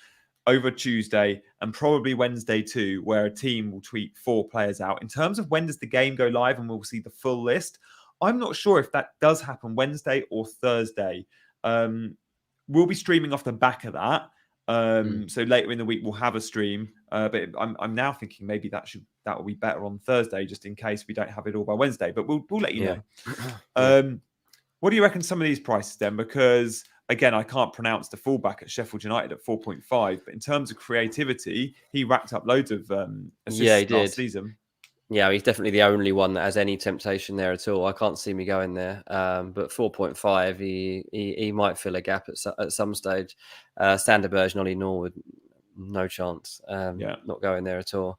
Over Tuesday and probably Wednesday too, where a team will tweet 4 players out. In terms of when does the game go live and we'll see the full list, I'm not sure if that does happen Wednesday or Thursday. We'll be streaming off the back of that. So later in the week, we'll have a stream. But I'm now thinking maybe that will be better on Thursday, just in case we don't have it all by Wednesday. But we'll let you know. What do you reckon some of these prices then? Because again, I can't pronounce the fullback at Sheffield United at 4.5. But in terms of creativity, he racked up loads of assists last season. Yeah, he's definitely the only one that has any temptation there at all. I can't see me going there. But 4.5, he might fill a gap at some stage. Sanderberg, Ollie Norwood, no chance. Not going there at all.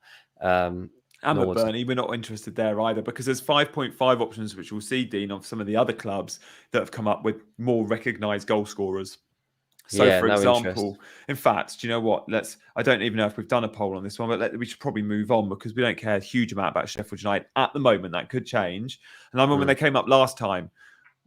And with Burnley, we're not interested there either, because there's 5.5 options, which we'll see, Dean, of some of the other clubs that have come up with more recognised goal scorers. So, yeah, for no example, interest. in fact, do you know what? I don't even know if we've done a poll on this one, but we should probably move on, because we don't care a huge amount about Sheffield United at the moment. That could change. And I remember when they came up last time,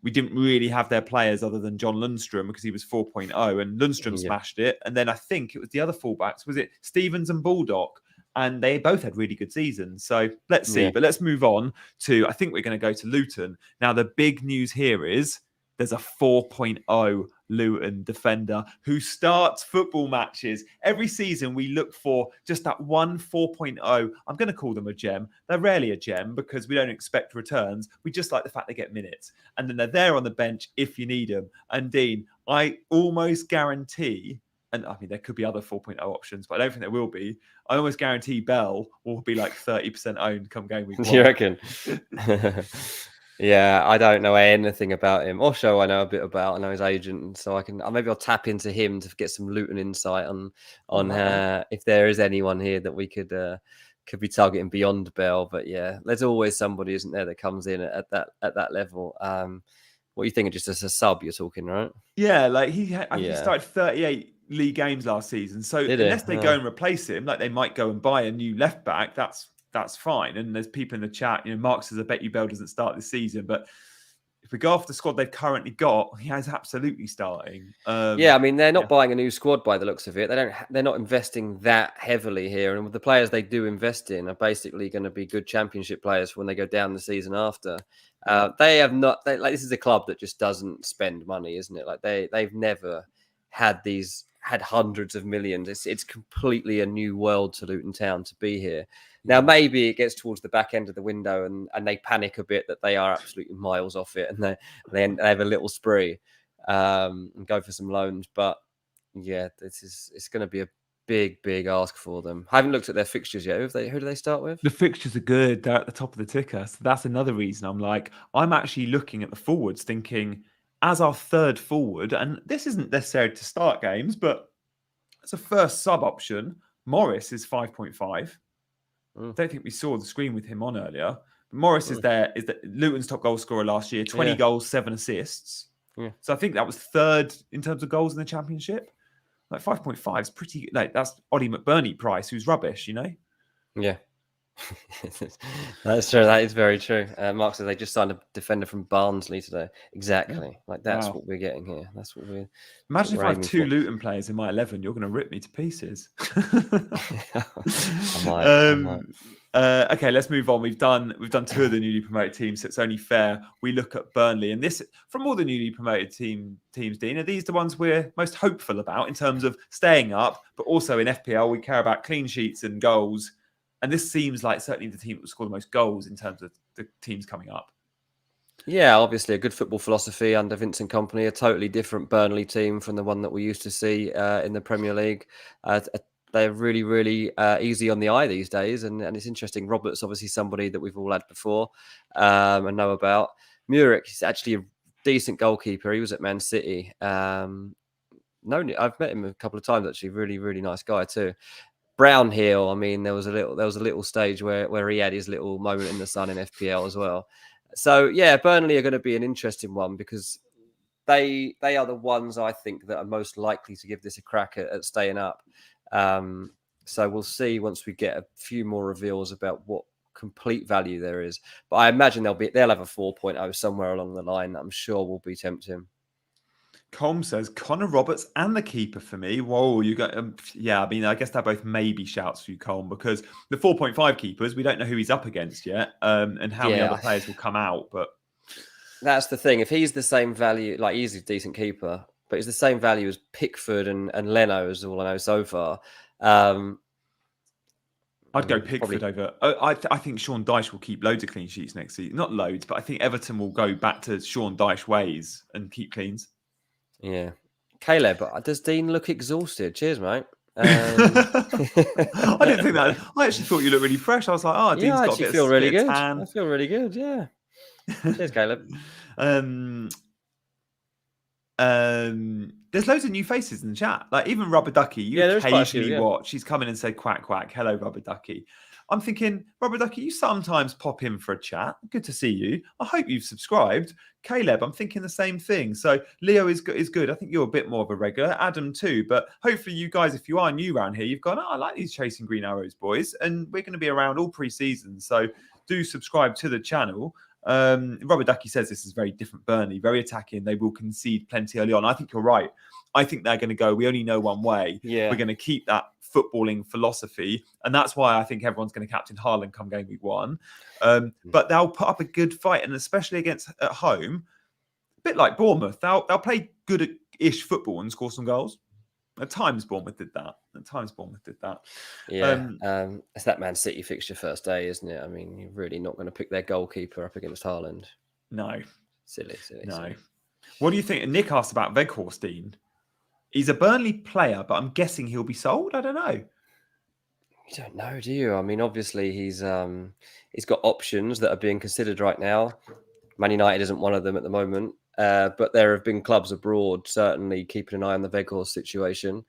we didn't really have their players other than John Lundstrom, because he was 4.0, and Lundstrom smashed it. And then I think it was the other fullbacks. Was it Stevens and Baldock? And they both had really good seasons. So let's see. But let's move on to, I think we're going to go to Luton. Now, the big news here is there's a 4.0 Luton defender who starts football matches. Every season, we look for just that one 4.0. I'm going to call them a gem. They're rarely a gem because we don't expect returns. We just like the fact they get minutes. And then they're there on the bench if you need them. And Dean, I almost guarantee, and I mean, there could be other 4.0 options, but I don't think there will be. I almost guarantee Bell will be like 30% owned come game week 1. You reckon? Yeah, I don't know anything about him. Osho, I know a bit about. I know his agent, so maybe I'll tap into him to get some Luton insight on if there is anyone here that we could be targeting beyond Bell. But yeah, there's always somebody, isn't there, that comes in at that level. What are you thinking? Just as a sub, you're talking, right? Yeah, like he started 38 league games last season. So unless they go and replace him, like they might go and buy a new left back, that's fine. And there's people in the chat, Mark says, I bet you Bell doesn't start this season. But if we go off the squad they've currently got, he is absolutely starting. I mean, they're not buying a new squad by the looks of it. They're not investing that heavily here. And the players they do invest in are basically going to be good championship players when they go down the season after. They have not, this is a club that just doesn't spend money, isn't it? Like they've never had hundreds of millions. It's completely a new world to Luton Town to be here. Now, maybe it gets towards the back end of the window and they panic a bit that they are absolutely miles off it, and they have a little spree and go for some loans. But yeah, it's going to be a big ask for them. I haven't looked at their fixtures yet. Who do they start with? The fixtures are good. They're at the top of the ticker. So that's another reason I'm actually looking at the forwards thinking, as our third forward, and this isn't necessary to start games, but as a first sub option, Morris is 5.5. I don't think we saw the screen with him on earlier. But Morris is Luton's top goal scorer last year, 20 goals, 7 assists. Yeah. So I think that was third in terms of goals in the championship. Like 5.5 is pretty, that's Ollie McBurney price, who's rubbish, Yeah. That's true. That is very true. Mark says they just signed a defender from Barnsley today. Exactly. Yeah. That's what we're getting here. That's what we're. Imagine if I have 2 Luton players in my 11. You're going to rip me to pieces. I might. Okay, let's move on. We've done 2 of the newly promoted teams, so it's only fair we look at Burnley. And this, from all the newly promoted teams, Dean, are these the ones we're most hopeful about in terms of staying up, but also in FPL we care about clean sheets and goals. And this seems like certainly the team that will score the most goals in terms of the teams coming up. Yeah, obviously a good football philosophy under Vincent Kompany, a totally different Burnley team from the one that we used to see in the Premier League. They're really, really easy on the eye these days. And it's interesting. Robert's obviously somebody that we've all had before and know about. Munich is actually a decent goalkeeper. He was at Man City. I've met him a couple of times, actually. Really, really nice guy too. Brownhill, I mean, there was a little stage where he had his little moment in the sun in FPL as well. So yeah, Burnley are going to be an interesting one because they are the ones I think that are most likely to give this a crack at staying up. So we'll see once we get a few more reveals about what complete value there is. But I imagine they'll have a 4.0 somewhere along the line that I'm sure will be tempting. Colm says Connor Roberts and the keeper for me. Whoa, you got I mean, I guess they're both maybe shouts for you, Colm, because the 4.5 keepers, we don't know who he's up against yet, and how many other players will come out. But that's the thing. If he's the same value, like he's a decent keeper, but he's the same value as Pickford and Leno, is all I know so far. I'd go Pickford over. I think Sean Dyche will keep loads of clean sheets next season. Not loads, but I think Everton will go back to Sean Dyche ways and keep cleans. Yeah. Caleb, does Dean look exhausted? Cheers, mate. I didn't think that. I actually thought you looked really fresh. I was like, oh, Yeah, Dean's I got actually a feel really bit of good. tan. I feel really good. Yeah. Cheers, Caleb. There's loads of new faces in the chat. Like even Rubber Ducky, you Yeah, there's quite a few, occasionally yeah. watch. She's come in and said quack quack. Hello, Rubber Ducky. I'm thinking, Rubber Ducky, you sometimes pop in for a chat. Good to see you. I hope you've subscribed. Caleb, I'm thinking the same thing. So Leo is good. I think you're a bit more of a regular. Adam too. But hopefully you guys, if you are new around here, you've gone, oh, I like these Chasing Green Arrows boys. And we're going to be around all pre-season. So do subscribe to the channel. Robert Ducky says this is very different Burnley, very attacking. They will concede plenty early on. I think you're right. I think they're going to go, we only know one way. Yeah. We're going to keep that footballing philosophy. And that's why I think everyone's going to captain Haaland come game week 1. But they'll put up a good fight. And especially against at home, a bit like Bournemouth, they'll play good-ish football and score some goals. At times, Bournemouth did that. Yeah, it's that Man City fixture first day, isn't it? I mean, you're really not going to pick their goalkeeper up against Haaland. No. Silly. No. What do you think? Nick asked about Weghorst, Dean. He's a Burnley player, but I'm guessing he'll be sold. I don't know. You don't know, do you? I mean, obviously he's got options that are being considered right now. Man United isn't one of them at the moment, but there have been clubs abroad certainly keeping an eye on the Weghorst situation.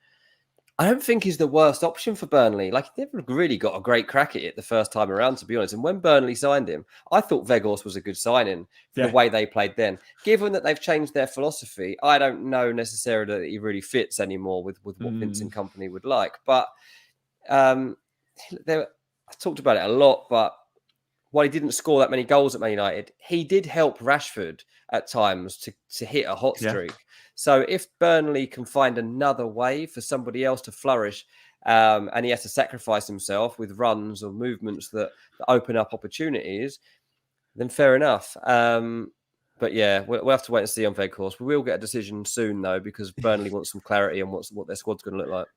I don't think he's the worst option for Burnley. Like, he never really got a great crack at it the first time around, to be honest. And when Burnley signed him, I thought Weghorst was a good signing for the way they played then. Given that they've changed their philosophy, I don't know necessarily that he really fits anymore with what Vincent Kompany would like. But I talked about it a lot, but while he didn't score that many goals at Man United, he did help Rashford at times to hit a hot streak. So if Burnley can find another way for somebody else to flourish, and he has to sacrifice himself with runs or movements that open up opportunities, then fair enough. But yeah, we'll have to wait and see on Weghorst. We will get a decision soon, though, because Burnley wants some clarity on what their squad's going to look like.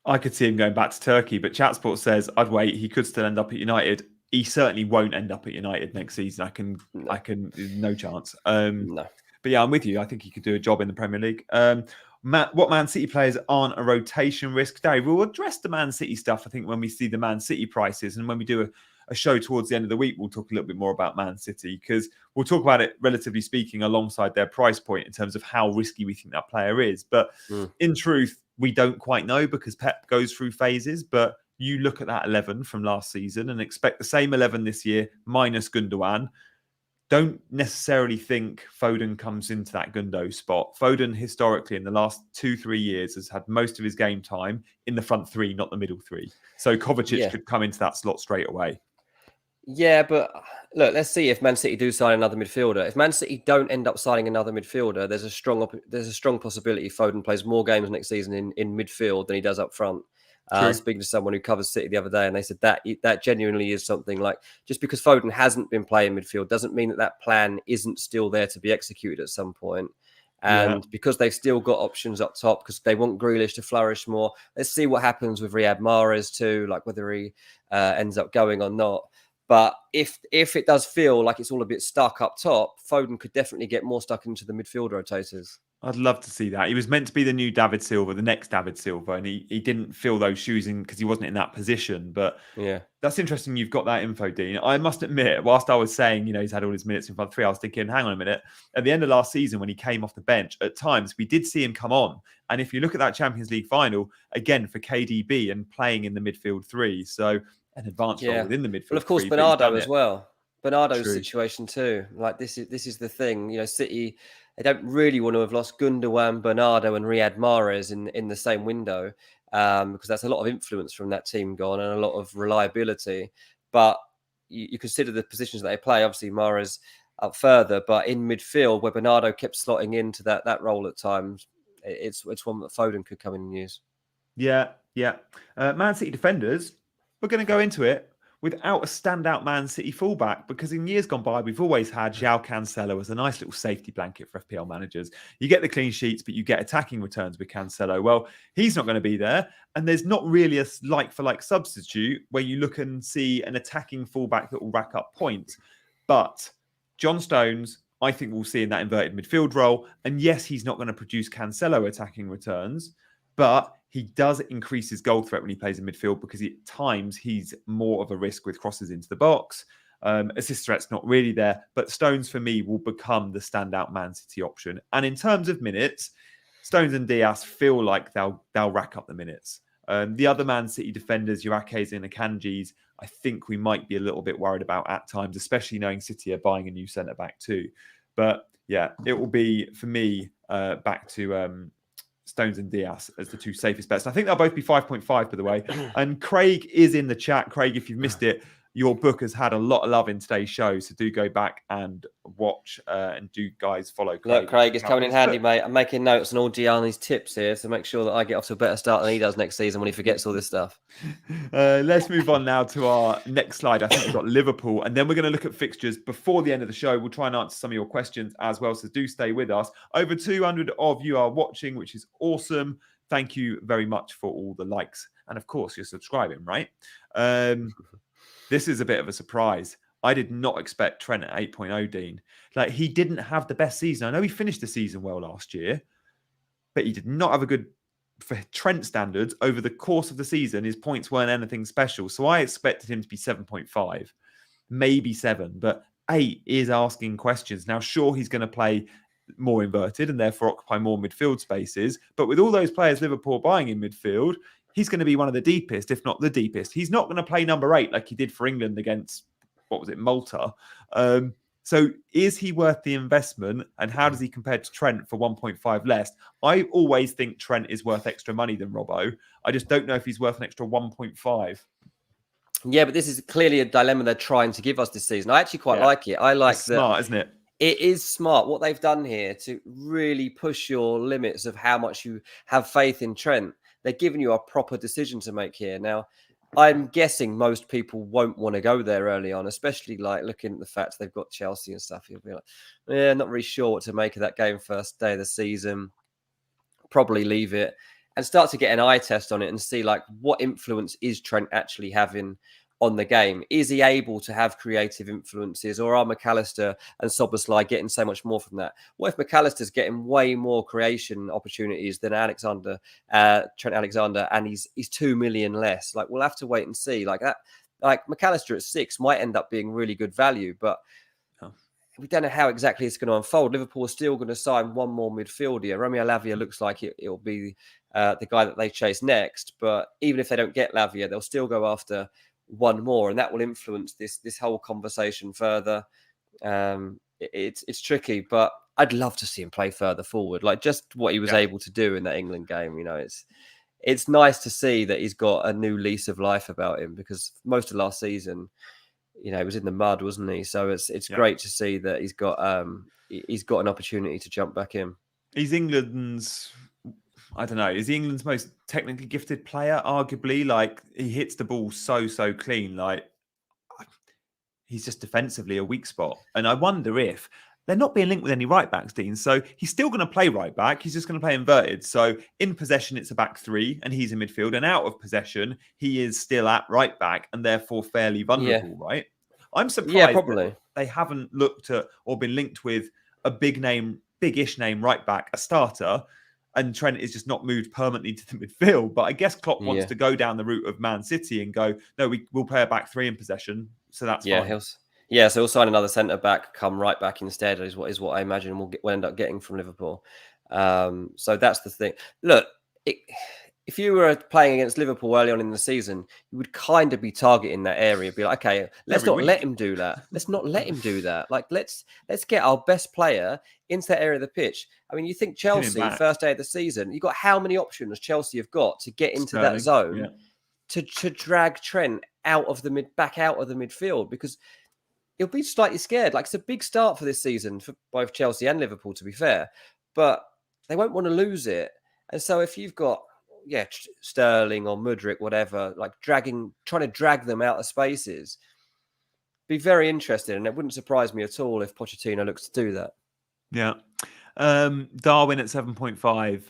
I could see him going back to Turkey, but Chatsport says, I'd wait. He could still end up at United. He certainly won't end up at United next season. No chance. No. But yeah, I'm with you. I think he could do a job in the Premier League. What Man City players aren't a rotation risk? Dave, we'll address the Man City stuff, I think, when we see the Man City prices. And when we do a show towards the end of the week, we'll talk a little bit more about Man City, because we'll talk about it, relatively speaking, alongside their price point in terms of how risky we think that player is. But in truth, we don't quite know, because Pep goes through phases. But you look at that 11 from last season and expect the same 11 this year, minus Gundogan. Don't necessarily think Foden comes into that Gundo spot. Foden, historically, in the last 2-3 years, has had most of his game time in the front three, not the middle three. So Kovacic could come into that slot straight away. Yeah, but look, let's see if Man City do sign another midfielder. If Man City don't end up signing another midfielder, there's a strong possibility Foden plays more games next season in midfield than he does up front. Speaking to someone who covers City the other day, and they said that genuinely is something. Like, just because Foden hasn't been playing midfield doesn't mean that plan isn't still there to be executed at some point. And because they've still got options up top, because they want Grealish to flourish more. Let's see what happens with Riyad Mahrez too, like whether he ends up going or not. But if it does feel like it's all a bit stuck up top, Foden could definitely get more stuck into the midfield rotators. I'd love to see that. He was meant to be the new David Silva, the next David Silva, and he didn't fill those shoes in because he wasn't in that position. But that's interesting. You've got that info, Dean. I must admit, whilst I was saying, he's had all his minutes in front three, I was thinking, hang on a minute. At the end of last season, when he came off the bench, at times we did see him come on. And if you look at that Champions League final, again, for KDB and playing in the midfield three, so an advanced role within the midfield. Well, of course, Bernardo as well. Bernardo's situation too. Like, this is the thing. City, they don't really want to have lost Gundogan, Bernardo, and Riyad Mahrez in the same window, because that's a lot of influence from that team gone and a lot of reliability. But you consider the positions that they play. Obviously, Mahrez up further, but in midfield, where Bernardo kept slotting into that role at times, it's one that Foden could come in and use. Yeah. Man City defenders, we're going to go into it without a standout Man City fullback, because in years gone by, we've always had João Cancelo as a nice little safety blanket for FPL managers. You get the clean sheets, but you get attacking returns with Cancelo. Well, he's not going to be there. And there's not really a like-for-like substitute where you look and see an attacking fullback that will rack up points. But John Stones, I think we'll see in that inverted midfield role. And yes, he's not going to produce Cancelo attacking returns, but He does increase his goal threat when he plays in midfield because at times he's more of a risk with crosses into the box. Assist threat's not really there, but Stones for me will become the standout Man City option. And in terms of minutes, Stones and Diaz feel like they'll rack up the minutes. The other Man City defenders, Urake's and Akanji's, I think we might be a little bit worried about at times, especially knowing City are buying a new centre back too. But yeah, it will be for me back to Stones and Diaz as the two safest bets. And I think they'll both be 5.5, by the way. And Craig is in the chat. Craig, if you've missed it, your book has had a lot of love in today's show. So do go back and watch and do guys follow Craig. Look, Craig, it's coming in handy, mate. I'm making notes on all Gianni's tips here to make sure that I get off to a better start than he does next season when he forgets all this stuff. Let's move on now to our next slide. I think we've got Liverpool, and then we're going to look at fixtures before the end of the show. We'll try and answer some of your questions as well, so do stay with us. Over 200 of you are watching, which is awesome. Thank you very much for all the likes. And of course, you're subscribing, right? This is a bit of a surprise. I did not expect Trent at 8.0, Dean. Like, he didn't have the best season. I know he finished the season well last year, but he did not have a good, for Trent standards, over the course of the season, his points weren't anything special. So I expected him to be 7.5, maybe 7, but 8 is asking questions. Now, sure, he's going to play more inverted and therefore occupy more midfield spaces. But with all those players Liverpool buying in midfield, he's going to be one of the deepest, if not the deepest. He's not going to play number 8 like he did for England against, what was it, Malta. So is he worth the investment? And how does he compare to Trent for 1.5 less? I always think Trent is worth extra money than Robbo. I just don't know if he's worth an extra 1.5. Yeah, but this is clearly a dilemma they're trying to give us this season. I actually quite like it. I like that. Smart, isn't it? It is smart what they've done here to really push your limits of how much you have faith in Trent. They're giving you a proper decision to make here. Now, I'm guessing most people won't want to go there early on, especially like looking at the fact they've got Chelsea and stuff. You'll be like, yeah, not really sure what to make of that game first day of the season. Probably leave it and start to get an eye test on it and see like what influence is Trent actually having on the game. Is he able to have creative influences, or are McAllister and Szoboszlai getting so much more from that? What if McAllister's getting way more creation opportunities than Trent Alexander, and he's 2 million less? Like, we'll have to wait and see. Like that, like McAllister at 6 might end up being really good value, but we don't know how exactly it's going to unfold. Liverpool are still going to sign one more midfielder. Romeo Lavia looks like it'll be the guy that they chase next, but even if they don't get Lavia, they'll still go after one more, and that will influence this whole conversation further. It's tricky, but I'd love to see him play further forward, like just what he was able to do in that England game. You know, it's nice to see that he's got a new lease of life about him, because most of last season, you know, he was in the mud, wasn't he? So it's great to see that he's got an opportunity to jump back in. He's England's, I don't know, is he England's most technically gifted player? Arguably, like, he hits the ball so clean. Like, he's just defensively a weak spot. And I wonder if they're not being linked with any right backs, Dean. So he's still going to play right back. He's just going to play inverted. So in possession, it's a back 3 and he's in midfield. And out of possession, he is still at right back and therefore fairly vulnerable, right? I'm surprised that they haven't looked at or been linked with a big-ish name right back, a starter, and Trent is just not moved permanently to the midfield. But I guess Klopp wants to go down the route of Man City and go, no, we'll play a back 3 in possession. So that's fine. So he'll sign another centre back, come right back instead, is what I imagine we'll end up getting from Liverpool. So that's the thing. Look, if you were playing against Liverpool early on in the season, you would kind of be targeting that area. Be like, okay, let's not let him do that. Let's not let him do that. Like, let's get our best player into that area of the pitch. I mean, you think Chelsea, first day of the season, you've got how many options Chelsea have got to get into that zone to drag Trent back out of the midfield, because he'll be slightly scared. Like, it's a big start for this season for both Chelsea and Liverpool, to be fair, but they won't want to lose it. And so if you've got Sterling or Mudryk, whatever, like trying to drag them out of spaces, be very interested. And it wouldn't surprise me at all if Pochettino looks to do that. Yeah. Darwin at 7.5.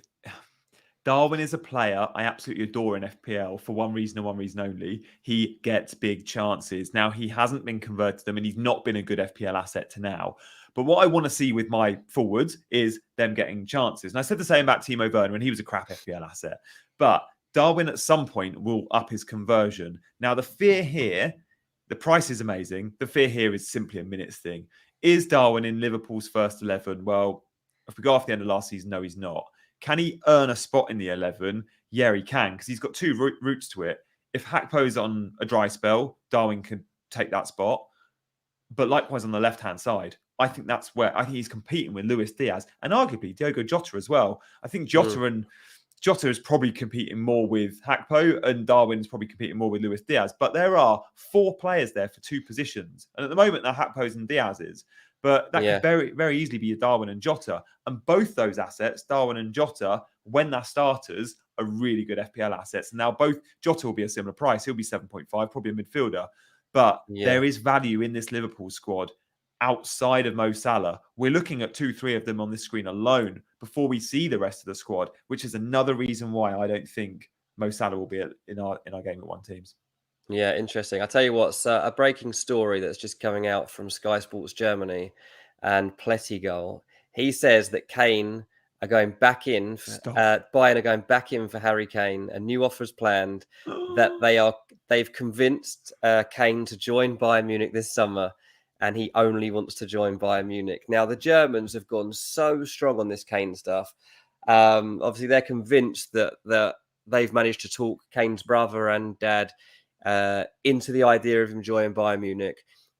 Darwin is a player I absolutely adore in FPL for one reason and one reason only. He gets big chances. Now, he hasn't been converted them and he's not been a good FPL asset to now. But what I want to see with my forwards is them getting chances. And I said the same about Timo Werner, and he was a crap FPL asset. But Darwin at some point will up his conversion. Now, the fear here, the price is amazing. The fear here is simply a minutes thing. Is Darwin in Liverpool's first 11? Well, if we go off the end of last season, no, he's not. Can he earn a spot in the 11? Yeah, he can, because he's got two routes to it. If Hakpo's on a dry spell, Darwin can take that spot. But likewise on the left-hand side, I think that's where I think he's competing with Luis Diaz and arguably Diogo Jota as well. I think Jota is probably competing more with Hakpo and Darwin's probably competing more with Luis Diaz. But there are 4 players there for 2 positions. And at the moment, they're Hakpo's and Diaz's. But that could very, very easily be a Darwin and Jota. And both those assets, Darwin and Jota, when they're starters, are really good FPL assets. And now both Jota will be a similar price. He'll be 7.5, probably a midfielder. But there is value in this Liverpool squad outside of Mo Salah. We're looking at 2-3 of them on this screen alone before we see the rest of the squad, which is another reason why I don't think Mo Salah will be in our game at one teams. Yeah, interesting. I'll tell you what's a breaking story that's just coming out from Sky Sports Germany and Plettigol. He says that Kane are going back in. Bayern are going back in for Harry Kane. A new offer is planned. That they've convinced Kane to join Bayern Munich this summer, and he only wants to join Bayern Munich. Now the Germans have gone so strong on this Kane stuff. Obviously, they're convinced that they've managed to talk Kane's brother and dad into the idea of him joining Bayern Munich.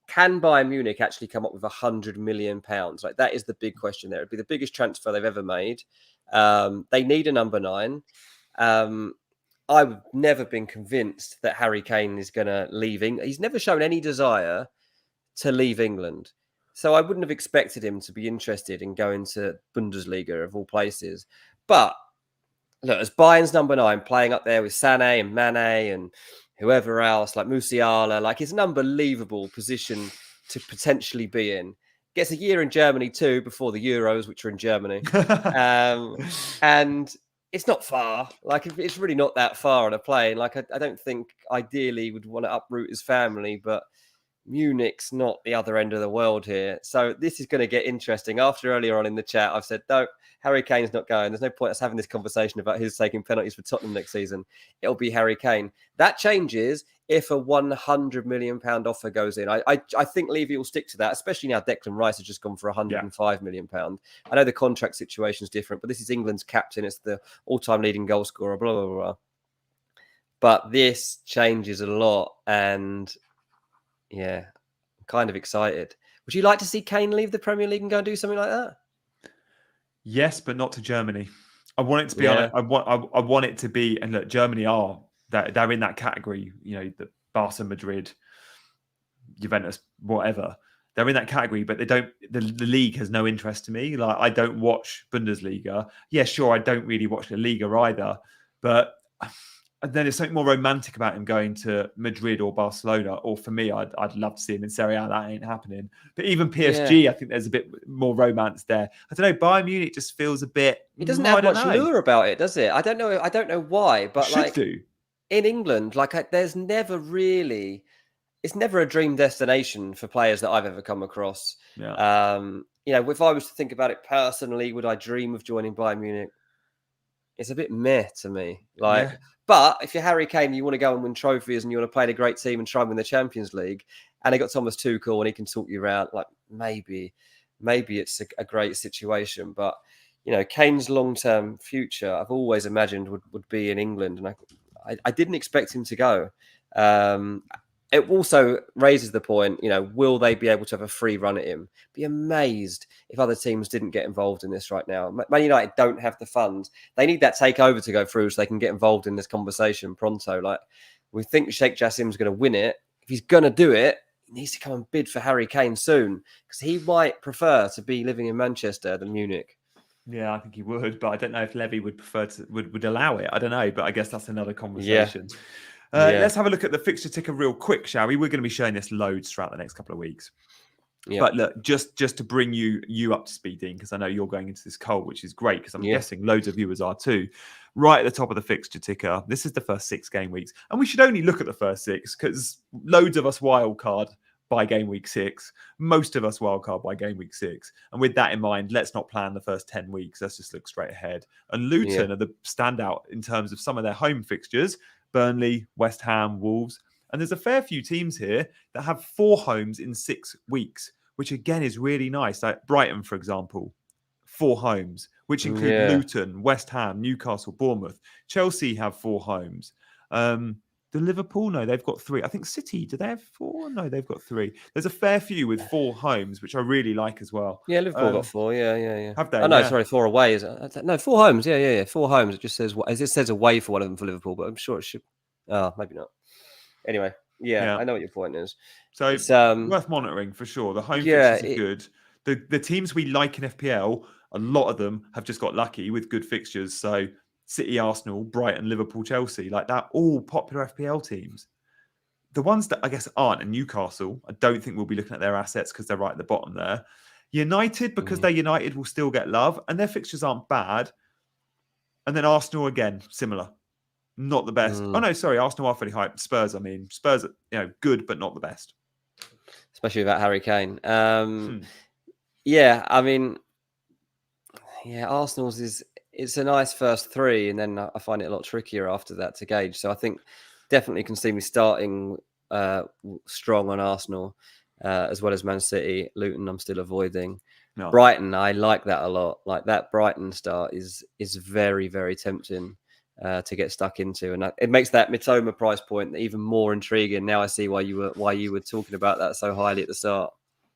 Can Bayern Munich actually come up with £100 million? Like, that is the big question there. It'd be the biggest transfer they've ever made. They need a number 9. I've never been convinced that Harry Kane is going to leave England. He's never shown any desire to leave England. So I wouldn't have expected him to be interested in going to Bundesliga of all places. But look, as Bayern's number 9, playing up there with Sané and Mane and whoever else, like Musiala, like, it's an unbelievable position to potentially be in. Gets a year in Germany too, before the Euros, which are in Germany. And it's not far. Like, it's really not that far on a plane. Like, I don't think ideally would want to uproot his family, but Munich's not the other end of the world here. So this is going to get interesting. After earlier on in the chat, I've said, no, Harry Kane's not going. There's no point us having this conversation about who's taking penalties for Tottenham next season. It'll be Harry Kane. That changes if a £100 million offer goes in. I think Levy will stick to that, especially now Declan Rice has just gone for £105 million. I know the contract situation is different, but this is England's captain. It's the all-time leading goal scorer, blah, blah, blah. But this changes a lot, and yeah, I'm kind of excited. Would you like to see Kane leave the Premier League and go and do something like that? Yes, but not to Germany. I want it to be. I want it to be. And look, Germany they're in that category. You know, the Barca, Madrid, Juventus, whatever. They're in that category, but they don't. The league has no interest to me. Like, I don't watch Bundesliga. Yeah, sure, I don't really watch the Liga either. But then there's something more romantic about him going to Madrid or Barcelona. Or for me, I'd love to see him in Serie A. That ain't happening. But even PSG, I think there's a bit more romance there. I don't know. Bayern Munich just feels a bit. It doesn't have much lure about it, does it? I don't know why. But in England, there's never really. It's never a dream destination for players that I've ever come across. Yeah. If I was to think about it personally, would I dream of joining Bayern Munich? It's a bit meh to me. But if you're Harry Kane, you want to go and win trophies and you want to play in a great team and try and win the Champions League, and they got Thomas Tuchel and he can talk you around, like, maybe it's a great situation. But, Kane's long-term future, I've always imagined would be in England. And I didn't expect him to go. It also raises the point, will they be able to have a free run at him? Be amazed if other teams didn't get involved in this right now. Man United don't have the funds. They need that takeover to go through so they can get involved in this conversation pronto. Like, we think Sheikh Jassim's going to win it. If he's going to do it, he needs to come and bid for Harry Kane soon, because he might prefer to be living in Manchester than Munich. Yeah, I think he would, but I don't know if Levy would prefer would allow it. I don't know, but I guess that's another conversation. Yeah. Let's have a look at the fixture ticker real quick, shall we? We're going to be showing this loads throughout the next couple of weeks. Yeah. But look, just to bring you up to speed, Dean, because I know you're going into this cold, which is great, because I'm guessing loads of viewers are too. Right at the top of the fixture ticker, this is the first 6 game weeks. And we should only look at the first 6, because loads of us wildcard by game week 6. Most of us wildcard by game week 6. And with that in mind, let's not plan the first 10 weeks. Let's just look straight ahead. And Luton are the standout in terms of some of their home fixtures. Burnley, West Ham, Wolves. And there's a fair few teams here that have 4 homes in 6 weeks, which again is really nice. Like Brighton, for example, 4 homes, which include Luton, West Ham, Newcastle, Bournemouth. Chelsea have 4 homes. The Liverpool, no, they've got 3. I think City, do they have 4? No, they've got 3. There's a fair few with 4 homes, which I really like as well. Yeah, Liverpool got 4. Yeah. Have they? Oh no, sorry, 4 away. Is it? No, 4 homes. Yeah. 4 homes. It just says away for one of them for Liverpool, but I'm sure it should. Oh, maybe not. Anyway, yeah. I know what your point is. So it's worth monitoring for sure. The home fixtures are good. The teams we like in FPL, a lot of them have just got lucky with good fixtures. So City, Arsenal, Brighton, Liverpool, Chelsea, like that, all popular FPL teams. The ones that I guess aren't, and Newcastle, I don't think we'll be looking at their assets because they're right at the bottom there. United, because they're United, will still get love, and their fixtures aren't bad. And then Arsenal, again, similar. Not the best. Oh, no, sorry. Arsenal are fairly hyped. Spurs, Spurs are good, but not the best. Especially about Harry Kane. Arsenal's it's a nice first 3, and then I find it a lot trickier after that to gauge. So I think definitely can see me starting strong on Arsenal, as well as Man City. Luton, I'm still avoiding. No. Brighton, I like that a lot. Like that Brighton start is very, very tempting to get stuck into, and it makes that Matoma price point even more intriguing. Now I see why you were talking about that so highly at the start.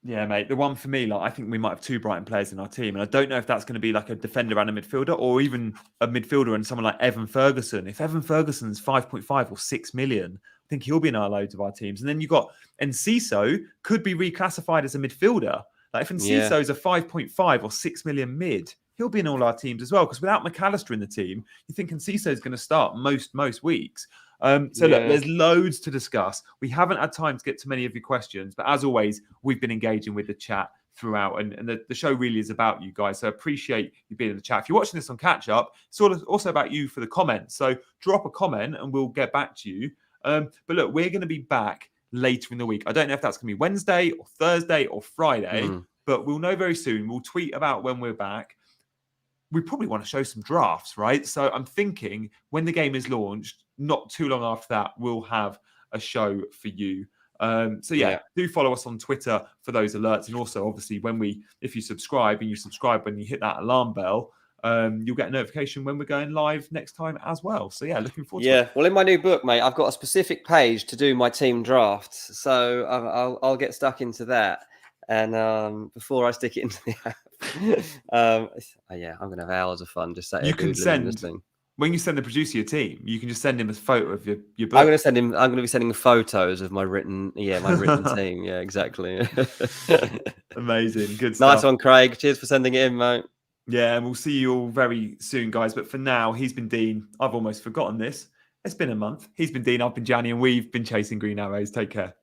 Yeah, mate. The one for me, I think we might have 2 Brighton players in our team, and I don't know if that's going to be like a defender and a midfielder, or even a midfielder and someone like Evan Ferguson. If Evan Ferguson's 5.5 or 6 million, I think he'll be in loads of our teams. And then you got Enciso could be reclassified as a midfielder. Like if Enciso is a 5.5 or 6 million mid, he'll be in all our teams as well. Because without McAllister in the team, you think Enciso is going to start most weeks. Look, there's loads to discuss. We haven't had time to get to many of your questions, but as always, we've been engaging with the chat throughout, and the show really is about you guys. So appreciate you being in the chat. If you're watching this on catch up, it's also about you for the comments. So drop a comment and we'll get back to you. But look, we're going to be back later in the week. I don't know if that's going to be Wednesday or Thursday or Friday, but we'll know very soon. We'll tweet about when we're back. We probably want to show some drafts, right? So I'm thinking when the game is launched, not too long after that, we'll have a show for you. Do follow us on Twitter for those alerts. And also, obviously, if you subscribe and you subscribe when you hit that alarm bell, you'll get a notification when we're going live next time as well. So looking forward to it. Yeah, well, in my new book, mate, I've got a specific page to do my team drafts. So I'll get stuck into that. And before I stick it into the app, I'm going to have hours of fun just saying. You can send this thing. When you send the producer your team, you can just send him a photo of your book. I'm going to be sending photos of my written team. Yeah, exactly. Amazing. Good stuff. Nice one, Craig. Cheers for sending it in, mate. Yeah, and we'll see you all very soon, guys. But for now, he's been Dean. I've almost forgotten this. It's been a month. He's been Dean. I've been Gianni, and we've been chasing green arrows. Take care.